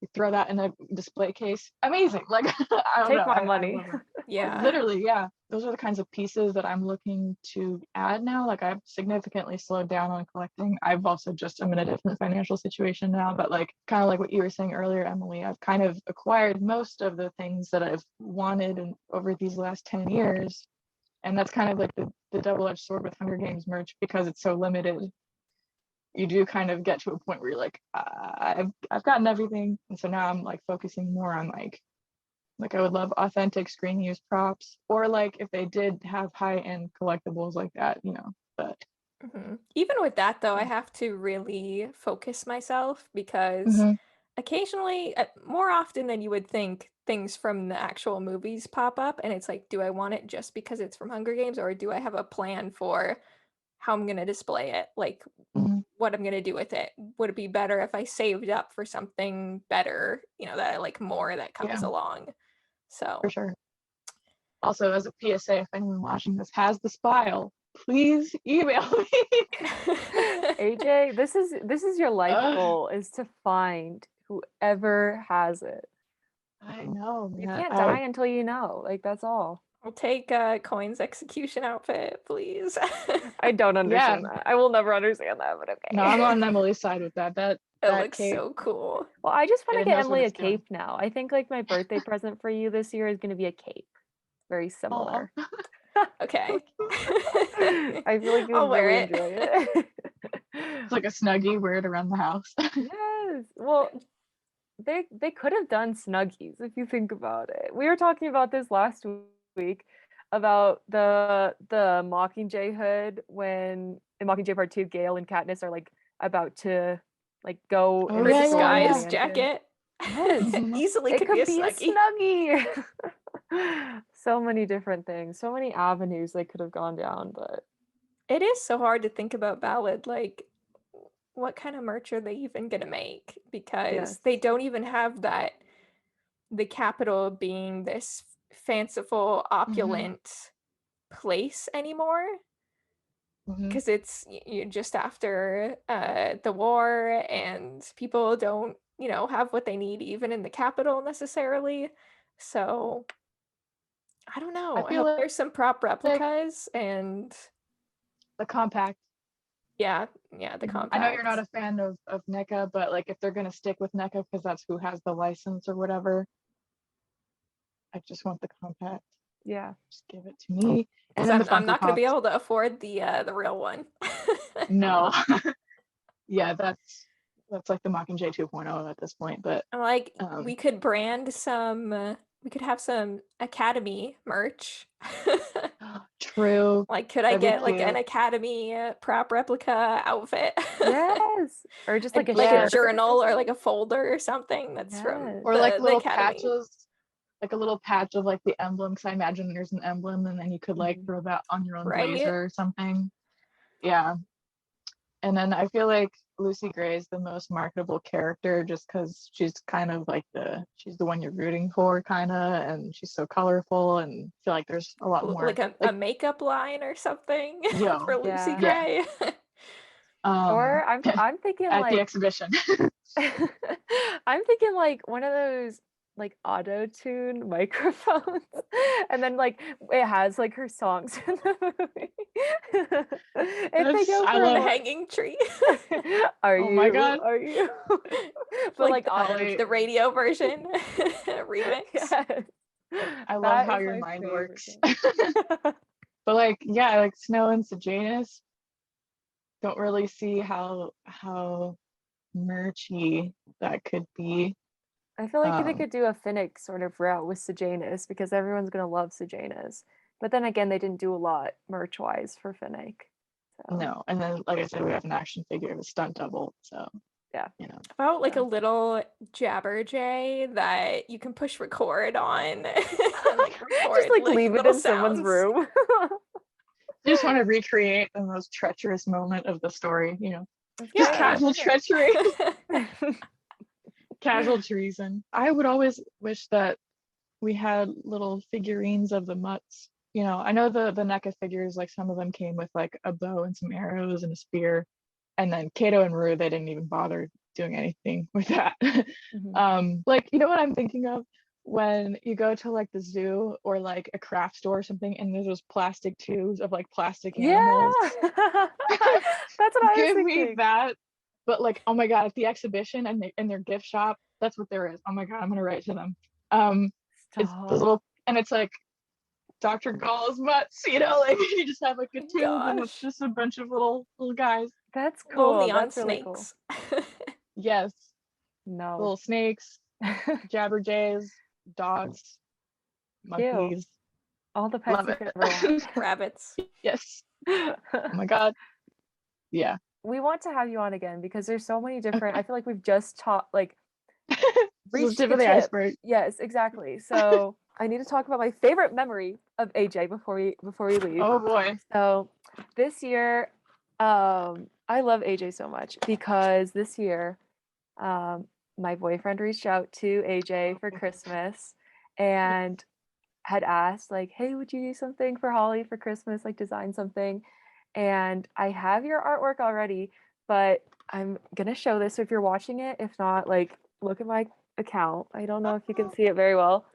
You throw that in a display case. Amazing. Like, I don't Take know. my I money. love it. yeah. Literally, yeah. Those are the kinds of pieces that I'm looking to add now. Like, I've significantly slowed down on collecting. I've also just am in a different financial situation now, but like kind of like what you were saying earlier, Emily, I've kind of acquired most of the things that I've wanted and over these last 10 years. And that's kind of like the double-edged sword with Hunger Games merch, because it's so limited. You do kind of get to a point where you're like, I've gotten everything. And so now I'm like focusing more on like I would love authentic screen use props, or like if they did have high-end collectibles like that, but Even with that though, I have to really focus myself, because occasionally, more often than you would think, things from the actual movies pop up, and it's like, do I want it just because it's from Hunger Games, or do I have a plan for how I'm going to display it? Like, what I'm going to do with it? Would it be better if I saved up for something better, that I like more that comes along? So for sure. Also, as a PSA, if anyone watching this has the file, please email me. AJ, this is your life goal, is to find whoever has it. I know, man. You can't die until you know. Like, that's all. I'll take Coin's execution outfit, please. I don't understand that. I will never understand that, but okay. No, I'm on Emily's side with that. That looks cape, so cool. Well, I just want to get knows what Emily a it's doing. cape now. I think like my birthday present for you this year is going to be a cape. Very similar. Okay. I feel like you I'll would wear really it. enjoy it. It's like a Snuggie, wear it around the house. Yes. Well, they could have done Snuggies if you think about it. We were talking about this last week about the Mockingjay hood when in Mockingjay Part 2, Gale and Katniss are like about to like go and For yeah, destroy yeah, the yeah. disguise mansion. jacket. Yes. Easily It could could be a Snuggie. Snuggie. So many different things, so many avenues they could have gone down, but It is so hard to think about Ballad. Like, what kind of merch are they even gonna make? Because they don't even have that, the capital being this fanciful, opulent place anymore. Because it's you're just after the war, and people don't, have what they need even in the capital necessarily. So I don't know. I feel hope like there's some prop replicas and the compact. yeah, the compact. I know you're not a fan of Neca, but like if they're gonna stick with Neca because that's who has the license or whatever, I just want the compact. yeah. Just give it to me. And I'm then the not Funko going to be Pops. able to afford the real one. No. Yeah, that's like the Mockingjay 2.0 at this point. But Like, we could brand some We could have some Academy merch. True. Like, could I That'd be get like an cute. Academy prop replica outfit? Yes. Or just like a Like a Yeah. shirt or journal or like something. a folder or something that's from Yes. Or like the little Academy. patches, like a little patch of like the emblem. Because I imagine there's an emblem, and then you could like Mhm. throw that on your own Right? blazer or something. Yeah. And then I feel like Lucy Gray is the most marketable character just because she's kind of like she's the one you're rooting for, kind of, and she's so colorful, and I feel like there's a lot more Like a like makeup line or something yo, for Lucy Yeah. yeah, Gray. Or I'm thinking at the like exhibition. I'm thinking like one of those like auto tune microphones, and then like it has like her songs in the movie. If they That's go I for The love. more, hanging tree. are Oh my you? god, Are you? But Like like the auto Holly, the tune. radio version remix. Yes. I love That how is your my mind favorite works. thing. But like yeah, like Snow and Sejanus don't really see how merchy that could be. I feel like they Um, could do a Finnick sort of route with Sejanus because everyone's gonna love Sejanus. But then again, they didn't do a lot merch wise for Finnick. So no, and then like I said, we have an action figure of a stunt double, so yeah. you know. About like a Yeah. little Jabberjay that you can push record on and like Just record like like leave it little in someone's sounds. room. I just want to recreate the most treacherous moment of the story, you know. Just Yeah. casual treachery, casual treason. I would always wish that we had little figurines of the mutts. You know, I know the NECA figures, like some of them came with like a bow and some arrows and a spear, and then Kato and Rue, they didn't even bother doing anything with that. Mhm. Like you know what I'm thinking of when you go to like the zoo or like a craft store or something, and there's those plastic tubes of like plastic Yeah. animals. That's what I was Give me thinking. that. But like, oh my god, at the exhibition and in their gift shop, that's what there is. Oh my god, I'm gonna write to them. It's the Stop. little, and it's like Dr. Gall's mutts, you know, like you just have like a tube and it's Gosh. just a bunch of little guys. That's Little cool. neon That's really cool. snakes. Yes, No. little snakes, jabberjays, dogs, Cute. monkeys. All the pets Love you could ever it. want. Rabbits. Yes. Oh my god. Yeah. We want to have you on again because there's so many different. Okay. I feel like we've just taught like This is reached tip the of the tip. iceberg. Yes, exactly. So I need to talk about my favorite memory of AJ before we leave. Oh boy. So this year, I love AJ so much because this year, my boyfriend reached out to AJ for Christmas and had asked like, "Hey, would you do something for Holly for Christmas? Like design something?" And I have your artwork already, but I'm gonna show this. So if you're watching it, if not, like look at my account. I don't know if you can see it very well.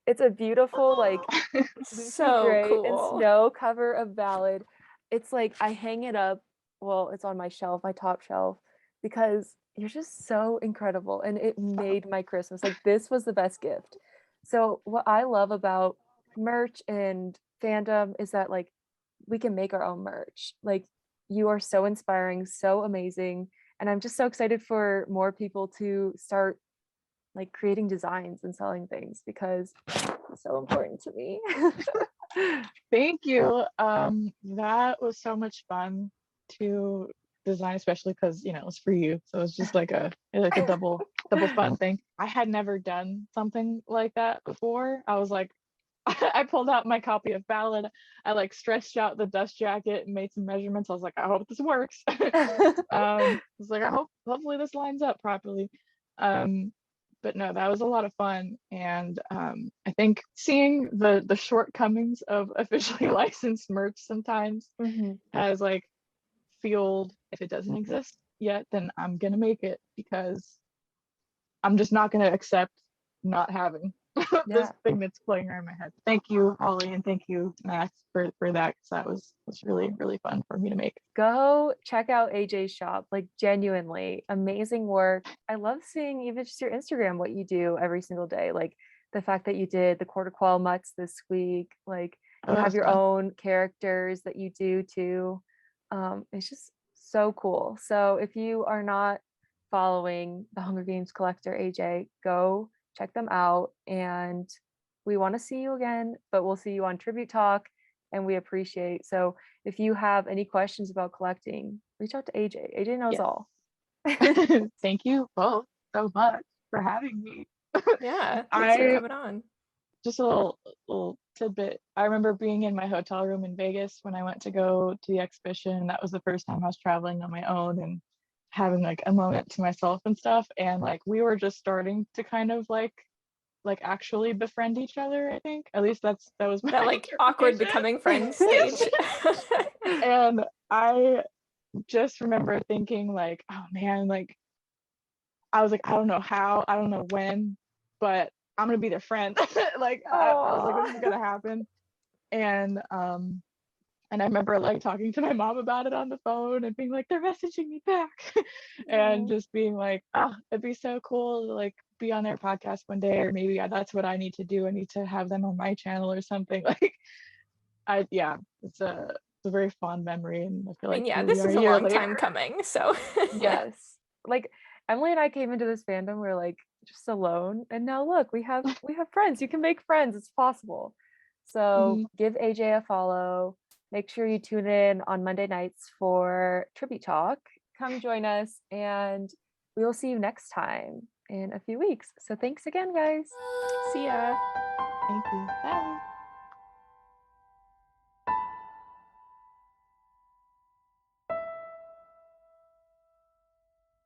It's a beautiful like Lucy So Gray and cool. Snow cover of Ballad. It's like I hang it up. Well, it's on my shelf, my top shelf, because you're just so incredible and it made my Christmas. Like this was the best gift. So what I love about merch and fandom is that like we can make our own merch. Like you are so inspiring, so amazing, and I'm just so excited for more people to start like creating designs and selling things because it's so important to me. Thank you. That was so much fun to design, especially because you know it was for you. So it's just like a double fun thing. I had never done something like that before. I was like, I pulled out my copy of Ballad. I like stretched out the dust jacket and made some measurements. I was like, I hope this works. I was like, hopefully this lines up properly. Um, but no, that was a lot of fun, and I think seeing the shortcomings of officially licensed merch sometimes Mhm. has like fueled. If it doesn't exist yet, then I'm gonna make it because I'm just not gonna accept not having this Yeah. thing that's playing around my head. Thank you, Holly, and thank you, Max, for that because that was really fun for me to make. Go check out AJ's shop. Like genuinely amazing work. I love seeing even just your Instagram, what you do every single day. Like the fact that you did the quarter quell mutts this week. Like Oh, you that have was your fun. own characters that you do too. It's just so cool. So if you are not following the Hunger Games collector AJ, go check them out, and we want to see you again, but we'll see you on Tribute Talk, and we appreciate. So if you have any questions about collecting, reach out to AJ. AJ knows Yes. all. Thank you both so much for having me. Yeah, thanks for I coming on. just a little tidbit. I remember being in my hotel room in Vegas when I went to go to the exhibition. That was the first time I was traveling on my own and having like a moment to myself and stuff. And like we were just starting to kind of like actually befriend each other, I think. At least that was my That like awkward interpretation. becoming friends stage. And I just remember thinking like, oh man, like I was like, I don't know how, I don't know when, but I'm gonna be their friend. Like I was like, this is gonna happen. And I remember like talking to my mom about it on the phone and being like, they're messaging me back. And just being like, oh, it'd be so cool to like be on their podcast one day, or maybe that's what I need to do. I need to have them on my channel or something. Like it's a very fond memory, and I feel I mean, like yeah, here this we are is a a year long later. time coming, so Yes. Like Emily and I came into this fandom, we're like just alone, and now look, we have friends. You can make friends. It's possible. So give AJ a follow. Make sure you tune in on Monday nights for Tribute Talk. Come join us, and we will see you next time in a few weeks. So thanks again, guys. see ya. Thank you. Bye.